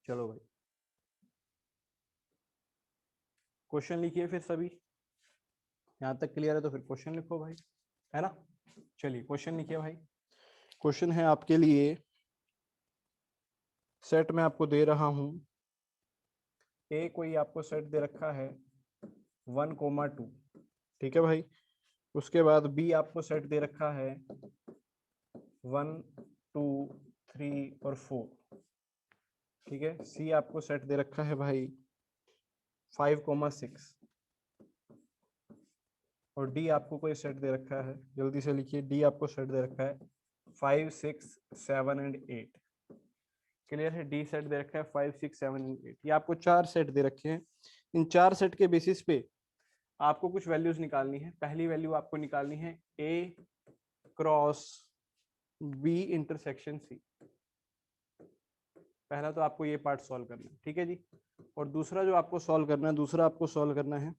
चलो भाई, क्वेश्चन लिखिए फिर सभी। यहाँ तक क्लियर है तो फिर क्वेश्चन लिखो भाई, है ना। चलिए क्वेश्चन लिखिए भाई। क्वेश्चन है आपके लिए, सेट में आपको दे रहा हूं, ए कोई आपको सेट दे रखा है 1,2, ठीक है भाई। उसके बाद बी आपको सेट दे रखा है 1 2 3 और 4, ठीक है। सी आपको सेट दे रखा है भाई 5,6, और डी आपको कोई सेट दे रखा है, जल्दी से लिखिए, डी आपको सेट दे रखा है 5 6 7 एंड 8। क्लियर है, डी सेट दे रखा है 5 6 7 एंड 8। ये आपको 4 सेट दे रखे हैं। इन 4 सेट के बेसिस पे आपको कुछ वैल्यूज निकालनी है। पहली वैल्यू आपको निकालनी है ए क्रॉस बी इंटरसेक्शन सी। पहला तो आपको ये पार्ट सॉल्व करना है, ठीक है जी। और दूसरा जो आपको सॉल्व करना है, दूसरा आपको सॉल्व करना है,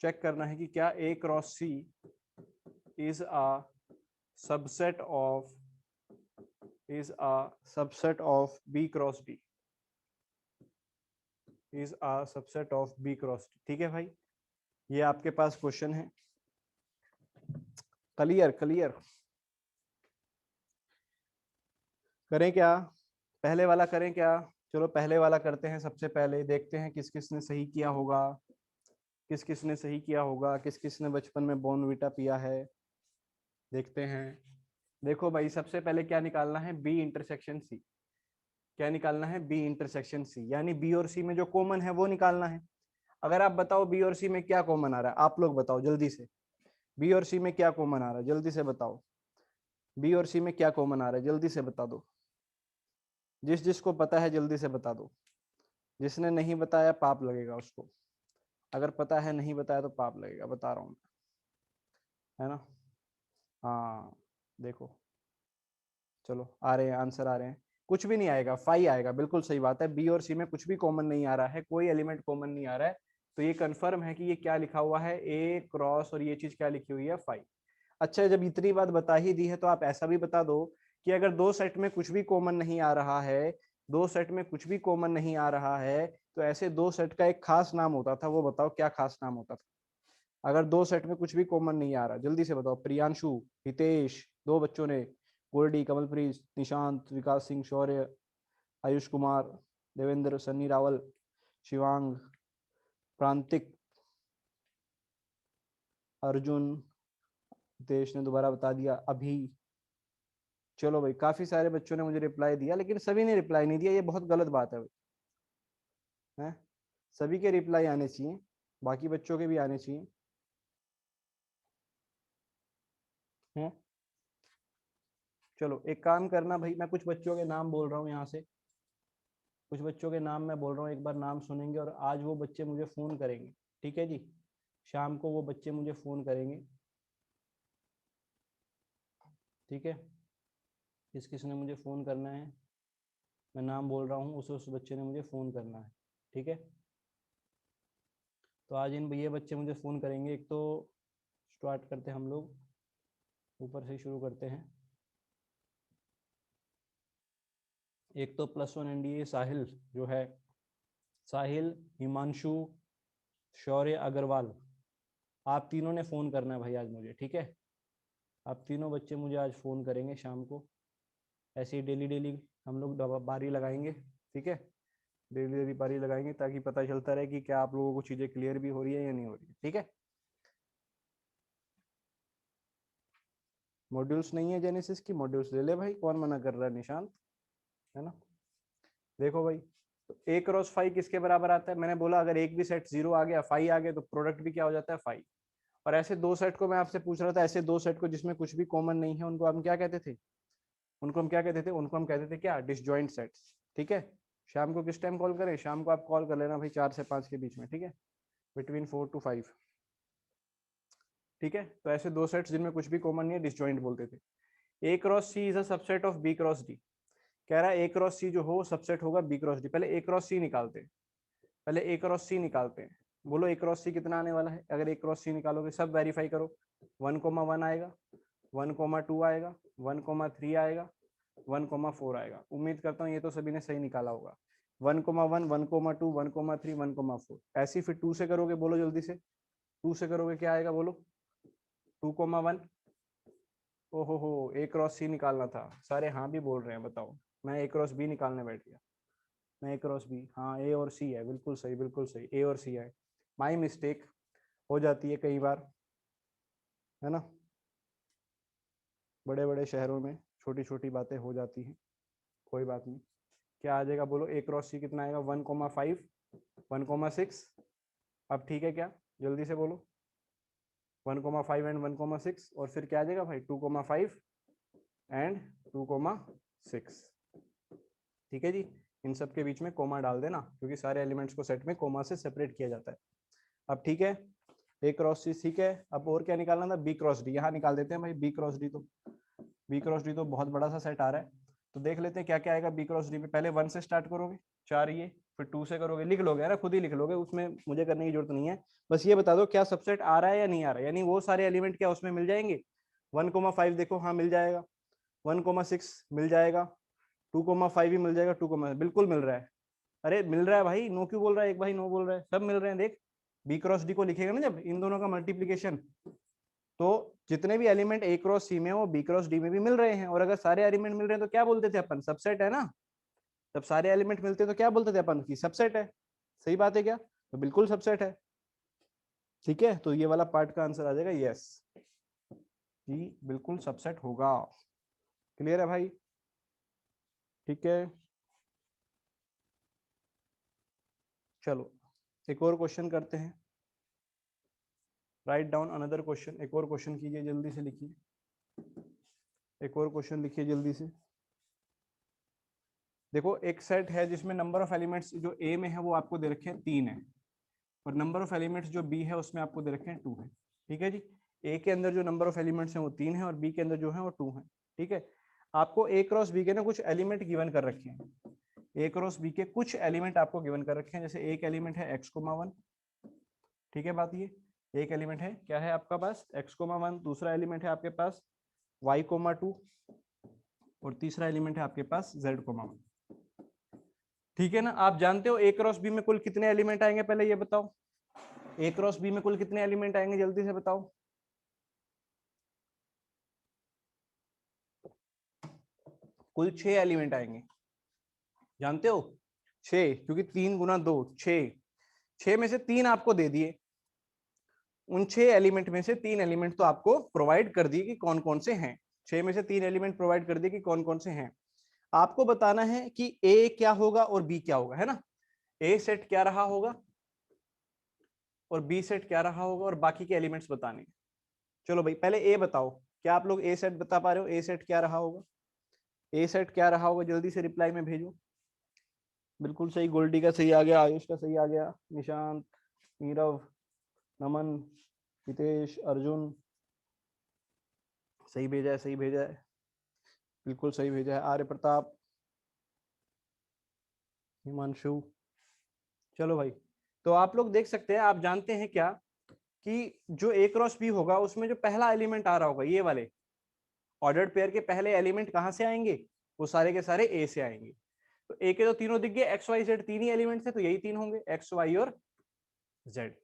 चेक करना है कि क्या A cross C is a subset of B cross D, is a subset of B cross D. ठीक है भाई, ये आपके पास क्वेश्चन है। Clear clear. करें क्या, पहले वाला करें क्या? चलो पहले वाला करते हैं। सबसे पहले देखते हैं किस किस ने सही किया होगा, किस किस ने सही किया होगा, किस किस ने बचपन में बॉर्नवीटा पिया है। देखते हैं। देखो भाई, सबसे पहले क्या निकालना है, बी इंटरसेक्शन सी। क्या निकालना है, बी इंटरसेक्शन सी, यानी बी और सी में जो कॉमन है वो निकालना है। अगर आप बताओ बी और सी में क्या कॉमन आ रहा है, आप लोग बताओ जल्दी से। बी और सी में क्या कॉमन आ रहा है, जल्दी से बताओ। बी और सी में क्या कॉमन आ रहा है, जल्दी से बता दो। जिस जिसको पता है जल्दी से बता दो। जिसने नहीं बताया पाप लगेगा उसको। अगर पता है नहीं बताया तो पाप लगेगा, बता रहा हूँ मैं, है ना। हाँ देखो, चलो आ रहे हैं आंसर, आ रहे हैं। कुछ भी नहीं आएगा, फाइव आएगा, बिल्कुल सही बात है। बी और सी में कुछ भी कॉमन नहीं आ रहा है, कोई एलिमेंट कॉमन नहीं आ रहा है। तो ये कंफर्म है कि ये क्या लिखा हुआ है, ए क्रॉस, और ये चीज क्या लिखी हुई है, फाइव। अच्छा, जब इतनी बात बता ही दी है तो आप ऐसा भी बता दो कि अगर दो सेट में कुछ भी कॉमन नहीं आ रहा है, दो सेट में कुछ भी कॉमन नहीं आ रहा है, तो ऐसे दो सेट का एक खास नाम होता था, वो बताओ क्या खास नाम होता था। अगर दो सेट में कुछ भी कॉमन नहीं आ रहा, जल्दी से बताओ। प्रियांशु, हितेश, दो बच्चों ने, गोल्डी, कमलप्रीत, निशांत, विकास सिंह, शौर्य, आयुष कुमार, देवेंद्र, सन्नी रावल, शिवांग, प्रांतिक, अर्जुन, हितेश ने दोबारा बता दिया, अभी। चलो भाई, काफी सारे बच्चों ने मुझे रिप्लाई दिया, लेकिन सभी ने रिप्लाई नहीं दिया, ये बहुत गलत बात है भाई। है, सभी के रिप्लाई आने चाहिए, बाकी बच्चों के भी आने चाहिए। है, चलो एक काम करना भाई, मैं कुछ बच्चों के नाम बोल रहा हूँ यहाँ से। कुछ बच्चों के नाम मैं बोल रहा हूँ, एक बार नाम सुनेंगे, और आज वो बच्चे मुझे फोन करेंगे। ठीक है जी, शाम को वो बच्चे मुझे फोन करेंगे। ठीक है, किस किस ने मुझे फोन करना है, मैं नाम बोल रहा हूँ, उस बच्चे ने मुझे फोन करना है। ठीक है, तो आज इन ये बच्चे मुझे फ़ोन करेंगे। एक तो स्टार्ट करते हैं हम लोग, ऊपर से शुरू करते हैं। एक तो +1 NDA साहिल जो है, साहिल, हिमांशु, शौर्य अग्रवाल, आप तीनों ने फ़ोन करना है भाई आज मुझे। ठीक है, आप तीनों बच्चे मुझे आज फ़ोन करेंगे शाम को। ऐसे ही डेली डेली हम लोग बारी लगाएंगे। ठीक है, डेली डेली बारी लगाएंगे ताकि पता चलता रहे कि क्या आप लोगों को चीज़ें क्लियर भी हो रही है या नहीं हो रही है। ठीक है, मॉड्यूल्स नहीं है जेनेसिस की, मॉड्यूल्स ले ले भाई, कौन मना कर रहा है, निशांत, है ना। देखो भाई, तो ए क्रॉस फाइव किसके बराबर आता है, मैंने बोला अगर एक भी सेट जीरो आ गया, फाइव आ गया, तो प्रोडक्ट भी क्या हो जाता है, फाइव। और ऐसे दो सेट को मैं आपसे पूछ रहा था, ऐसे दो सेट को जिसमें कुछ भी कॉमन नहीं है, उनको हम क्या कहते थे, उनको हम क्या कहते थे, उनको हम कहते थे क्या, डिसजॉइंट सेट्स। ठीक है, शाम को किस टाइम कॉल करें, शाम को आप कॉल कर लेना भाई 4 से 5 के बीच में। ठीक है, बिटवीन 4 to 5। ठीक है, तो ऐसे दो सेट्स जिनमें कुछ भी कॉमन नहीं है, डिसजॉइंट बोलते थे। A cross C is a subset of B cross D. कह रहा है ए क्रॉस सी जो हो सबसेट होगा बी क्रॉस डी। पहले ए क्रॉस सी निकालते हैं, पहले ए क्रॉस सी निकालते हैं। बोलो ए क्रॉस सी कितना आने वाला है, अगर ए क्रॉस सी निकालोगे, सब वेरीफाई करो। 1,1 आएगा, 1,2 आएगा, 1,3 आएगा, 1,4 आएगा। उम्मीद करता हूँ ये तो सभी ने सही निकाला होगा। 1,1, 1,2, 1,3, 1,4। ऐसी फिर 2 से करोगे, बोलो जल्दी से। 2 से करोगे क्या आएगा, बोलो। 2,1। ओहो हो, ए क्रॉस सी निकालना था, सारे हाँ भी बोल रहे हैं, बताओ। मैं ए क्रॉस बी निकालने बैठ गया। मैं ए क्रॉस बी, हाँ ए और सी है, बिल्कुल सही बिल्कुल सही, ए और सी है। माई मिस्टेक, हो जाती है कई बार, है ना। बड़े बड़े शहरों में छोटी छोटी बातें हो जाती हैं, कोई बात नहीं। क्या आ जाएगा, बोलो ए क्रॉस सी कितना आएगा, 1,5, 1,6। अब ठीक है क्या, जल्दी से बोलो। 1,5 एंड 1,6, और फिर क्या आ जाएगा भाई, 2,5 एंड 2,6। ठीक है जी, इन सब के बीच में कोमा डाल देना, क्योंकि सारे एलिमेंट्स को सेट में कोमा से सेपरेट किया जाता है। अब ठीक है, ए क्रॉस सी, ठीक है। अब और क्या निकालना था, बी क्रॉस डी। यहाँ निकाल देते हैं भाई बी क्रॉस डी। तो बी क्रॉस डी तो बहुत बड़ा सा सेट आ रहा है, तो देख लेते हैं क्या क्या आएगा बी क्रॉस डी में। पहले 1 से स्टार्ट करोगे, 4 ये, फिर 2 से करोगे, लिख लोगे, है ना, खुद ही लिख लोगे, उसमें मुझे करने की जरूरत नहीं है। बस ये बता दो क्या सबसेट आ रहा है या नहीं आ रहा है, यानी वो सारे एलिमेंट क्या उसमें मिल जाएंगे। 1,5 देखो, हाँ मिल जाएगा। 1,6 मिल जाएगा। 2,5 भी मिल जाएगा। 2, बिल्कुल मिल रहा है। अरे मिल रहा है भाई, नो क्यों बोल रहा है एक भाई, नो बोल रहा है, सब मिल रहे हैं देख। बी क्रॉस डी को लिखेगा ना जब इन दोनों का मल्टीप्लीकेशन, तो जितने भी एलिमेंट ए क्रॉस सी में वो बी क्रॉस डी में भी मिल रहे हैं, और अगर सारे एलिमेंट मिल रहे हैं तो क्या बोलते थे अपन, सबसेट है ना। जब सारे एलिमेंट मिलते तो क्या बोलते थे अपन की सबसेट है। सही बात है क्या, तो बिल्कुल सबसेट है। ठीक है, तो ये वाला पार्ट का आंसर आ जाएगा यस, जी बिल्कुल सबसेट होगा। क्लियर है भाई, ठीक है। चलो एक और क्वेश्चन करते हैं, राइट डाउन अनदर क्वेश्चन। एक और क्वेश्चन कीजिए, जल्दी से लिखिए, एक और क्वेश्चन लिखिए जल्दी से। देखो एक सेट है जिसमें नंबर ऑफ एलिमेंट्स जो ए में है वो आपको दे रखे हैं 3 है, और नंबर ऑफ एलिमेंट्स जो बी है उसमें आपको दे रखे हैं 2 है। ठीक है जी, ए के अंदर जो नंबर ऑफ एलिमेंट्स हैं वो 3 है और बी के अंदर जो है वो 2 है। ठीक है, आपको ए क्रॉस बी के ना कुछ एलिमेंट गिवन कर रखे हैं, ए क्रॉस बी के कुछ एलिमेंट आपको गिवन कर रखे हैं। जैसे एक एलिमेंट है x,1, ठीक है बात, ये एक एलिमेंट है, क्या है आपका पास x,1, दूसरा एलिमेंट है आपके पास y,2, और तीसरा एलिमेंट है आपके पास z,1। ठीक है ना, आप जानते हो ए क्रॉस बी में कुल कितने एलिमेंट आएंगे, पहले ये बताओ, ए क्रॉस बी में कुल कितने एलिमेंट आएंगे, जल्दी से बताओ। कुल 6 एलिमेंट आएंगे, जानते हो 6, क्योंकि 3 गुना 2 6, 6 में से 3 आपको दे दिए, उन 6 एलिमेंट में से 3 एलिमेंट तो आपको प्रोवाइड कर दिए कि कौन कौन से हैं। 6 में से 3 एलिमेंट प्रोवाइड कर दिए कि कौन कौन से हैं। आपको बताना है कि ए क्या होगा और बी क्या होगा, है ना। ए सेट क्या रहा होगा और बी सेट क्या रहा होगा, और बाकी के एलिमेंट्स बताने। चलो भाई पहले ए बताओ, क्या आप लोग ए सेट बता पा रहे हो, ए सेट क्या रहा होगा, ए सेट क्या रहा होगा, जल्दी से रिप्लाई में भेजो। बिल्कुल सही, गोल्डी का सही आ गया, आयुष का सही आ गया, निशांत, नीरव, नमन, हितेश, अर्जुन, सही भेजा है, सही भेजा है, बिल्कुल सही भेजा है, आर्य प्रताप, हिमांशु। चलो भाई, तो आप लोग देख सकते हैं, आप जानते हैं क्या कि जो ए क्रॉस बी होगा उसमें जो पहला एलिमेंट आ रहा होगा, ये वाले ऑर्डर्ड पेयर के पहले एलिमेंट कहाँ से आएंगे, वो सारे के सारे ए से आएंगे। तो ए के तो तीनों दिख गए, एक्स वाई जेड 3 ही एलिमेंट थे, तो यही 3 होंगे, एक्स वाई और जेड।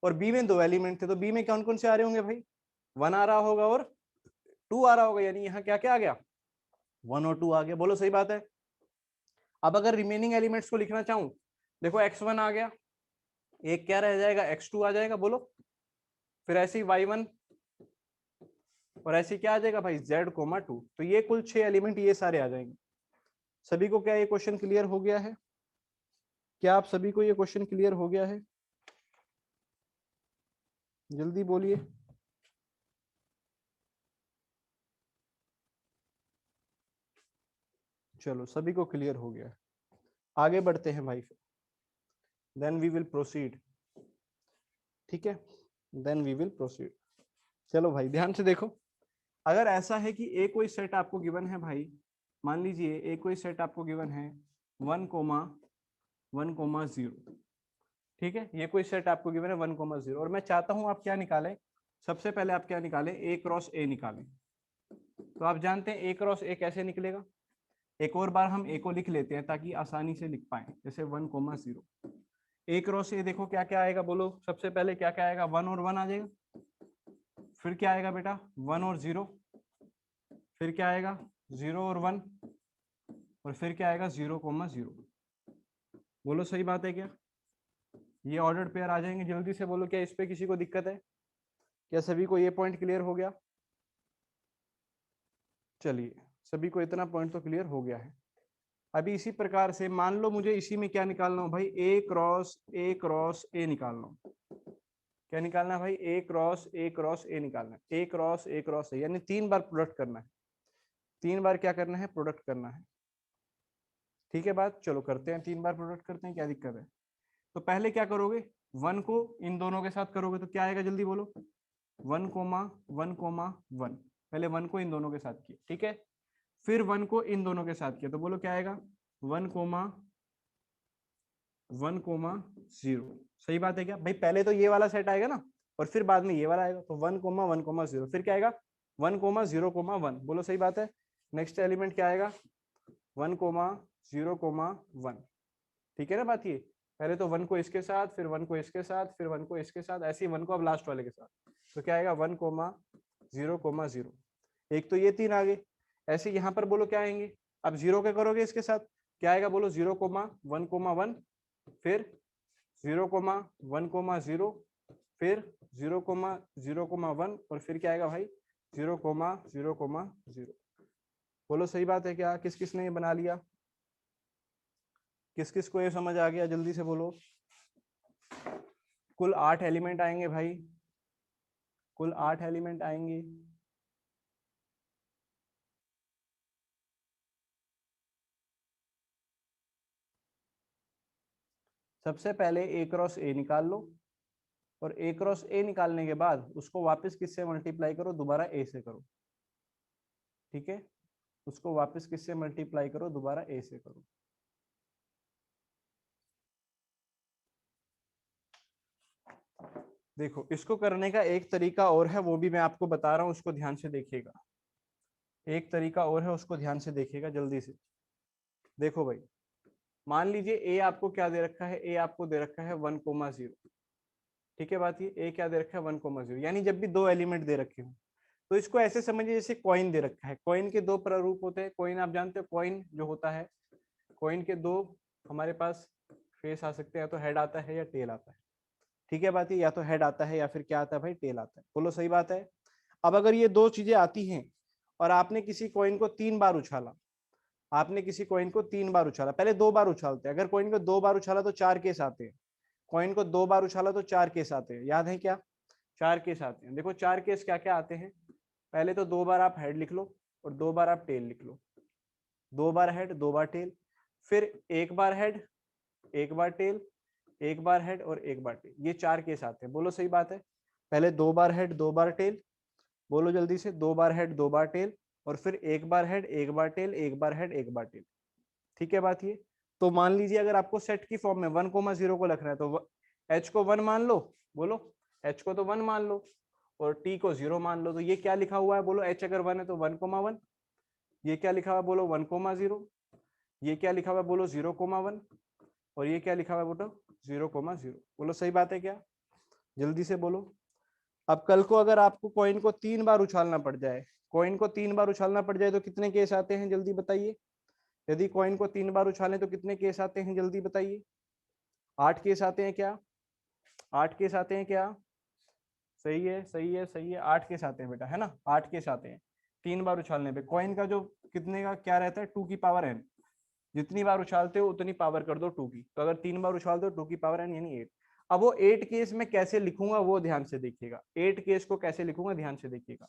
और बी में 2 एलिमेंट थे, तो बी में कौन कौन से आ रहे होंगे भाई, 1 आ रहा होगा और 2 आ रहा होगा, यानी यहाँ क्या क्या आ गया, 1 और 2 आ गया। बोलो सही बात है। अब अगर रिमेनिंग एलिमेंट्स को लिखना चाहूं, देखो x1 आ गया, एक क्या रह जाएगा, x2 आ जाएगा, बोलो, फिर ऐसे ही y1, और ऐसे क्या आ जाएगा भाई z,2। तो ये कुल 6 एलिमेंट ये सारे आ जाएंगे। सभी को क्या ये क्वेश्चन क्लियर हो गया है, क्या आप सभी को ये क्वेश्चन क्लियर हो गया है, जल्दी बोलिए। चलो सभी को क्लियर हो गया है, आगे बढ़ते हैं भाई, देन वी विल प्रोसीड। ठीक है, देन वी विल प्रोसीड। चलो भाई ध्यान से देखो, अगर ऐसा है कि ए कोई सेट आपको गिवन है भाई, मान लीजिए ए कोई सेट आपको गिवन है 1,1,0, ठीक है, ये कोई सेट आपको गिवन है 1,0, और मैं चाहता हूं आप क्या निकालें, सबसे पहले आप क्या निकालें, ए क्रॉस ए निकालें। तो आप जानते हैं ए क्रॉस ए कैसे निकलेगा, एक और बार हम ए को लिख लेते हैं ताकि आसानी से लिख पाए, जैसे 1,0, ए क्रॉस ए देखो क्या क्या आएगा, बोलो सबसे पहले क्या क्या आएगा, 1 और 1 आ जाएगा, फिर क्या आएगा बेटा 1 और 0, फिर क्या आएगा 0 और 1, और फिर क्या आएगा 0,0। बोलो सही बात है क्या, ये ऑर्डर्ड पेयर आ जाएंगे, जल्दी से बोलो, क्या इस पे किसी को दिक्कत है, क्या सभी को ये पॉइंट क्लियर हो गया। चलिए सभी को इतना पॉइंट तो क्लियर हो गया है। अभी इसी प्रकार से मान लो मुझे इसी में क्या निकालना हो भाई, ए क्रॉस ए क्रॉस ए निकालना हो, क्या निकालना है भाई, ए क्रॉस ए क्रॉस ए निकालना है, ए क्रॉस ए क्रॉस ए, यानी 3 बार प्रोडक्ट करना है, 3 बार क्या करना है, प्रोडक्ट करना है। ठीक है बात, चलो करते हैं, 3 बार प्रोडक्ट करते हैं, क्या दिक्कत है। तो पहले क्या करोगे, 1 को इन दोनों के साथ करोगे तो क्या आएगा, जल्दी बोलो, 1,1,1, पहले 1 को इन दोनों के साथ किया, ठीक है, फिर 1 को इन दोनों के साथ किया, तो बोलो क्या आएगा 1,1,0। सही बात है क्या भाई, पहले तो ये वाला सेट आएगा ना, और फिर बाद में ये वाला आएगा, तो 1,1,0, फिर क्या आएगा 1,0,1। बोलो सही बात है। नेक्स्ट एलिमेंट क्या आएगा 1,0,1, ठीक है ना बात ये। पहले तो 1 को इसके साथ, फिर 1 को इसके साथ, फिर 1 को इसके साथ, ऐसे ही 1 को अब लास्ट वाले के साथ। तो क्या आएगा 1, 0, 0। एक तो ये 3 आ गए। ऐसे यहाँ पर बोलो क्या आएंगे, अब 0 के करोगे इसके साथ, क्या आएगा बोलो 0, 1, 1, फिर 0, 1, 0, फिर 0, 0, 1 और फिर क्या आएगा भाई 0, 0, 0। बोलो सही बात है क्या? किस किस ने ये बना लिया? किस किस को ये समझ आ गया? जल्दी से बोलो। कुल 8 एलिमेंट आएंगे भाई, कुल 8 एलिमेंट आएंगे। सबसे पहले ए क्रॉस ए निकाल लो, और ए क्रॉस ए निकालने के बाद उसको वापस किससे मल्टीप्लाई करो, दोबारा ए से करो। ठीक है, उसको वापस किससे मल्टीप्लाई करो, दोबारा ए से करो। देखो इसको करने का एक तरीका और है, वो भी मैं आपको बता रहा हूं, उसको ध्यान से देखिएगा। एक तरीका और है, उसको ध्यान से देखिएगा जल्दी से। देखो भाई, मान लीजिए ए आपको क्या दे रखा है, ए आपको दे रखा है 1, 0। ठीक है बात, ये ए क्या दे रखा है 1, 0, यानी जब भी दो एलिमेंट दे रखे हो तो इसको ऐसे समझिए जैसे कॉइन दे रखा है। कॉइन के दो प्रारूप होते हैं। कॉइन आप जानते हो, कॉइन जो होता है, कॉइन के दो हमारे पास फेस आ सकते हैं, या तो हेड आता है या टेल आता है। ठीक है बात, ये या तो हेड आता है या फिर क्या आता है भाई, टेल आता है। बोलो सही बात है। अब अगर ये दो चीजें आती हैं और आपने किसी कॉइन को 3 बार उछाला, आपने किसी कॉइन को 3 बार उछाला, पहले 2 बार उछालते हैं, अगर कॉइन को 2 बार उछाला तो 4 केस आते हैं। कॉइन को 2 बार उछाला तो 4 केस आते हैं, याद है क्या? 4 केस आते हैं। देखो 4 केस क्या क्या आते हैं। पहले तो 2 बार आप हेड लिख लो और 2 बार आप टेल लिख लो। 2 बार हेड, 2 बार टेल, फिर 1 बार हेड, 1 बार टेल, 1 बार हेड और 1 बार टेल। ये 4 केस आते हैं। बोलो सही बात है। पहले 2 बार हेड, 2 बार टेल, बोलो जल्दी से, 2 बार हेड, 2 बार टेल, और फिर 1 बार हेड, 1 बार टेल, 1 बार हेड, 1 बार टेल। ठीक है बात ये। तो मान लीजिए अगर आपको सेट की फॉर्म में 1, 0 को लिखना है तो h को 1 मान लो, बोलो h को तो 1 मान लो, और t को 0 मान लो। तो ये क्या लिखा हुआ है बोलो, h अगर 1 है तो 1, 1। ये क्या लिखा हुआ है बोलो 1, 0। ये क्या लिखा हुआ है बोलो 0, 1। और ये क्या लिखा हुआ है बोलो 0, 0। बोलो सही बात है क्या? जल्दी से बोलो। अब कल को अगर आपको कॉइन को 3 बार उछालना पड़ जाए, कॉइन को 3 बार उछालना पड़ जाए तो कितने केस आते हैं, जल्दी बताइए। यदि कॉइन को 3 बार उछालें तो कितने केस आते हैं, जल्दी बताइए। 8 केस आते हैं क्या? 8 केस आते हैं क्या? सही है, सही है, सही है, 8 केस आते हैं बेटा, है ना? 8 केस आते हैं 3 बार उछालने पे। कॉइन का जो कितने का क्या रहता है, 2 की पावर n। जितनी बार उछालते हो उतनी पावर कर दो 2 की। तो अगर 3 बार उछालते हो 2 की पावर n यानी 8। अब वो 8 केस में कैसे लिखूंगा वो ध्यान से देखिएगा। 8 केस को कैसे लिखूंगा ध्यान से देखिएगा।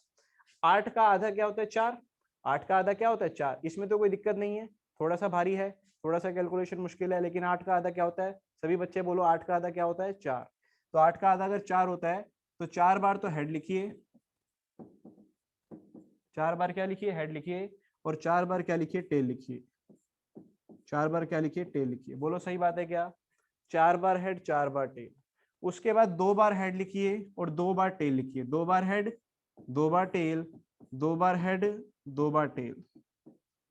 8 का आधा क्या होता है, 4। 8 का आधा क्या होता है, 4। इसमें तो कोई दिक्कत नहीं है, थोड़ा सा भारी है, थोड़ा सा कैलकुलेशन मुश्किल है, लेकिन 8 का आधा क्या होता है, सभी बच्चे बोलो 8 का आधा क्या होता है, 4। तो 8 का आधा अगर 4 होता है तो 4 बार तो हेड लिखिए, 4 बार क्या लिखिए, हेड लिखिए, और 4 बार क्या लिखिए, टेल लिखिए। 4 बार क्या लिखिए, टेल लिखिए। बोलो सही बात है क्या? 4 बार हेड, 4 बार टेल। उसके बाद 2 बार हेड लिखिए और 2 बार टेल लिखिए। 2 बार हेड, 2 बार टेल, 2 बार हेड, 2 बार टेल।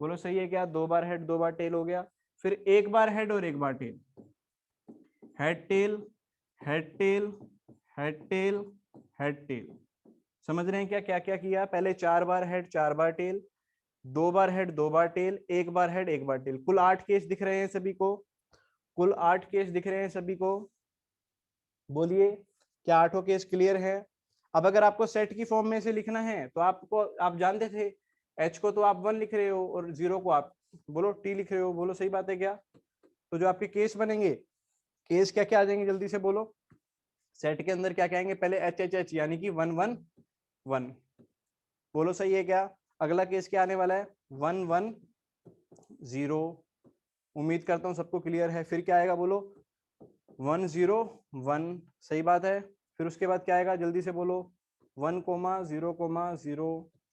बोलो सही है क्या? 2 बार हेड, 2 बार टेल हो गया। फिर 1 बार हेड और 1 बार tail. Head tail, head tail, head tail, head tail. समझ रहे हैं क्या क्या क्या किया? पहले 4 बार हेड, 4 बार टेल, 2 बार हेड, 2 बार टेल, 1 बार हेड, 1 बार टेल। कुल 8 केस दिख रहे हैं सभी को? कुल 8 केस दिख रहे हैं सभी को? बोलिए, क्या 8 केस क्लियर है? अब अगर आपको सेट की फॉर्म में से लिखना है तो आपको, आप जानते थे h को तो आप 1 लिख रहे हो और 0 को आप बोलो t लिख रहे हो। बोलो सही बात है क्या? तो जो आपके केस बनेंगे, केस क्या क्या आ जाएंगे, जल्दी से बोलो। सेट के अंदर क्या कहेंगे, पहले एच एच एच यानी कि 1, 1, 1। बोलो सही है क्या? अगला केस क्या आने वाला है, 1, 1, 0। उम्मीद करता हूं सबको क्लियर है। फिर क्या आएगा बोलो, 1, 0, 1। सही बात है। फिर उसके बाद क्या आएगा, जल्दी से बोलो, 1, 0, 0।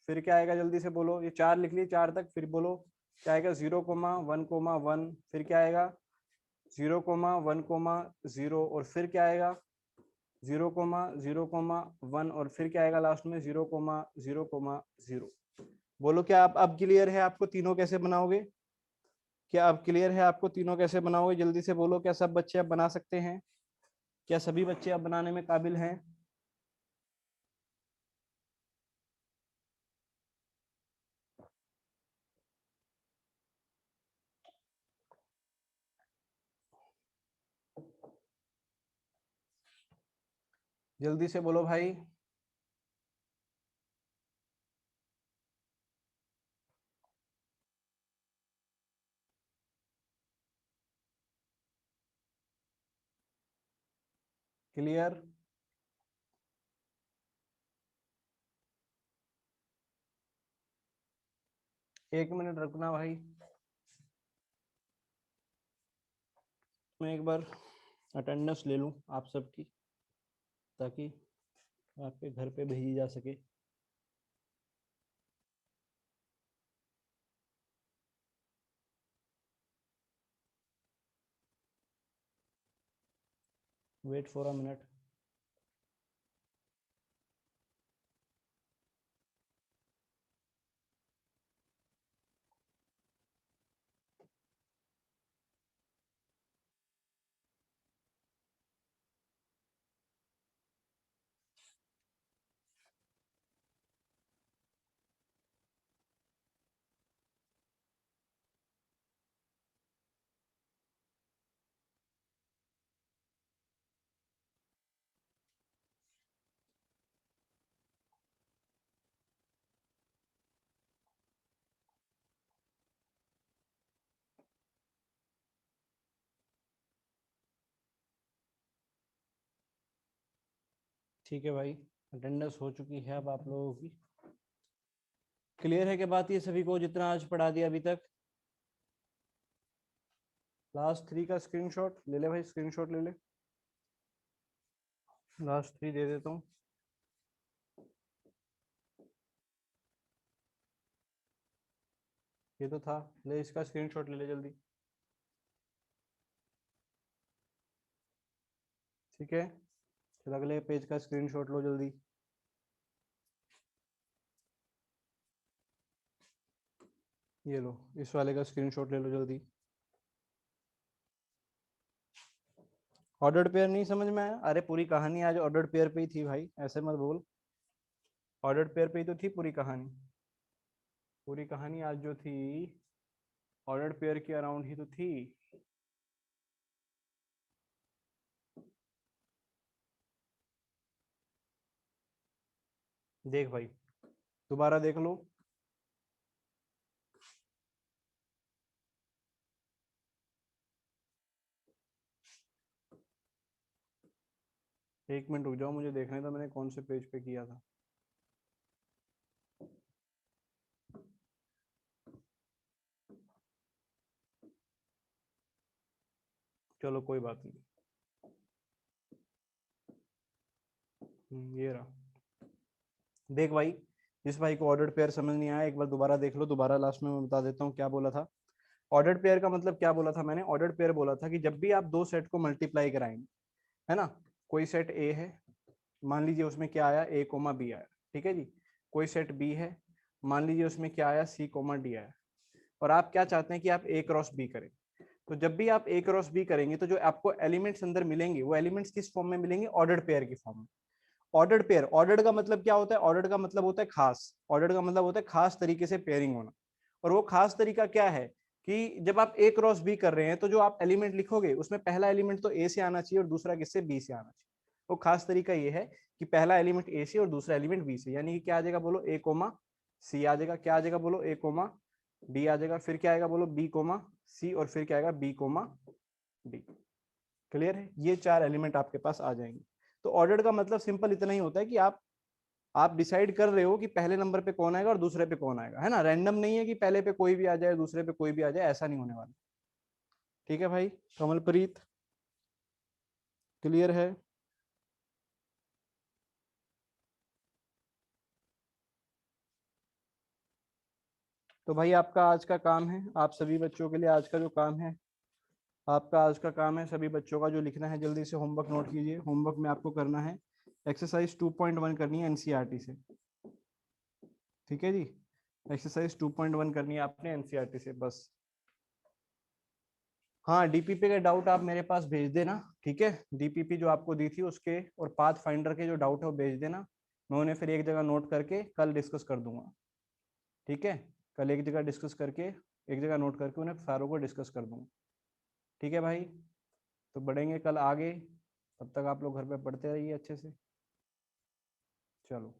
फिर क्या आएगा, जल्दी से बोलो। ये 4 लिख ली, 4 तक। फिर बोलो क्या आएगा, 0, 1, 1। फिर क्या आएगा, 0, 1, 0। और फिर क्या आएगा, 0, 0, 1। और फिर क्या आएगा लास्ट में, 0, 0, 0। बोलो क्या आप अब क्लियर है आपको तीनों कैसे बनाओगे? क्या अब क्लियर है आपको तीनों कैसे बनाओगे? जल्दी से बोलो, क्या सब बच्चे अब बना सकते हैं? क्या सभी बच्चे अब बनाने में काबिल हैं? जल्दी से बोलो भाई। क्लियर? एक मिनट रुकना भाई, मैं एक बार अटेंडेंस ले लूं आप सबकी, ताकि आपके घर पे भेजी जा सके। Wait for a minute. ठीक है भाई, अटेंडेंस हो चुकी है अब आप लोगों की। क्लियर है क्या बात ये सभी को, जितना आज पढ़ा दिया अभी तक? लास्ट 3 का स्क्रीनशॉट ले ले भाई, स्क्रीनशॉट ले ले। लास्ट 3 दे देता हूँ। ये तो था, ले इसका स्क्रीनशॉट ले ले जल्दी। ठीक है, फिर अगले पेज का स्क्रीनशॉट लो जल्दी। ये लो, इस वाले का स्क्रीनशॉट ले लो जल्दी। ऑर्डर्ड पेयर नहीं समझ में आया? अरे पूरी कहानी आज ऑर्डर्ड पेयर पे ही थी भाई, ऐसे मत बोल। ऑर्डर्ड पेयर पे ही तो थी पूरी कहानी। पूरी कहानी आज जो थी ऑर्डर्ड पेयर के अराउंड ही तो थी। देख भाई, दोबारा देख लो। एक मिनट रुक जाओ, मुझे देखने दो मैंने कौन से पेज पे किया था। चलो कोई बात नहीं। ये रहा। देख भाई, जिस भाई को ऑर्डर्ड पेयर समझ नहीं आया एक बार दोबारा देख लो। दोबारा लास्ट में मैं बता देता हूँ क्या बोला था। ऑर्डर्ड पेयर का मतलब क्या बोला था मैंने? ऑर्डर्ड पेयर बोला था कि जब भी आप दो सेट को मल्टीप्लाई कराएंगे, है ना, कोई सेट ए है, मान लीजिए उसमें क्या आया, ए कोमा बी आया, ठीक है जी। कोई सेट बी है, मान लीजिए उसमें क्या आया, सी कोमा डी आया। और आप क्या चाहते हैं कि आप ए क्रॉस बी करें। तो जब भी आप ए क्रॉस बी करेंगे तो जो आपको एलिमेंट्स अंदर मिलेंगे वो एलिमेंट्स किस फॉर्म में मिलेंगे? ऑर्डर्ड पेयर की फॉर्म में। ऑर्डर्ड पेयर, ऑर्डर्ड का मतलब क्या होता है? ऑर्डर्ड का मतलब होता है खास। ऑर्डर्ड का मतलब होता है खास तरीके से पेयरिंग होना। और वो खास तरीका क्या है कि जब आप ए क्रॉस बी कर रहे हैं तो जो आप एलिमेंट लिखोगे उसमें पहला एलिमेंट तो ए से आना चाहिए और दूसरा किससे? बी से आना चाहिए। वो खास तरीका ये है कि पहला एलिमेंट ए से और दूसरा एलिमेंट बी से, यानी कि क्या आ जाएगा बोलो? ए कोमा सी आ जाएगा। क्या आ जाएगा बोलो? ए कोमा डी आ जाएगा। फिर क्या आएगा बोलो? B comma C. और फिर क्या आएगा? B comma D. क्लियर है? ये चार एलिमेंट आपके पास आ जाएंगे। तो ऑर्डर्ड का मतलब सिंपल इतना ही होता है कि आप डिसाइड कर रहे हो कि पहले नंबर पे कौन आएगा और दूसरे पे कौन आएगा, है ना। रैंडम नहीं है कि पहले पे कोई भी आ जाए दूसरे पे कोई भी आ जाए, ऐसा नहीं होने वाला। ठीक है भाई, कमलप्रीत, क्लियर है? तो भाई आपका आज का काम है, आप सभी बच्चों के लिए आज का जो काम है, आपका आज का काम है सभी बच्चों का जो लिखना है, जल्दी से होमवर्क नोट कीजिए। होमवर्क में आपको करना है एक्सरसाइज 2.1 करनी है एनसीईआरटी से। ठीक है जी, एक्सरसाइज 2.1 करनी है आपने एनसीईआरटी से बस। हाँ, डीपीपी के डाउट आप मेरे पास भेज देना, ठीक है। डीपीपी जो आपको दी थी उसके और पाथ फाइंडर के जो डाउट है वो भेज देना, मैं उन्हें फिर एक जगह नोट करके कल डिस्कस कर दूंगा, ठीक है। कल एक जगह डिस्कस करके, एक जगह नोट करके उन्हें सारों को डिस्कस कर दूंगा, ठीक है भाई। तो बढ़ेंगे कल आगे, तब तक आप लोग घर पे पढ़ते रहिए अच्छे से। चलो।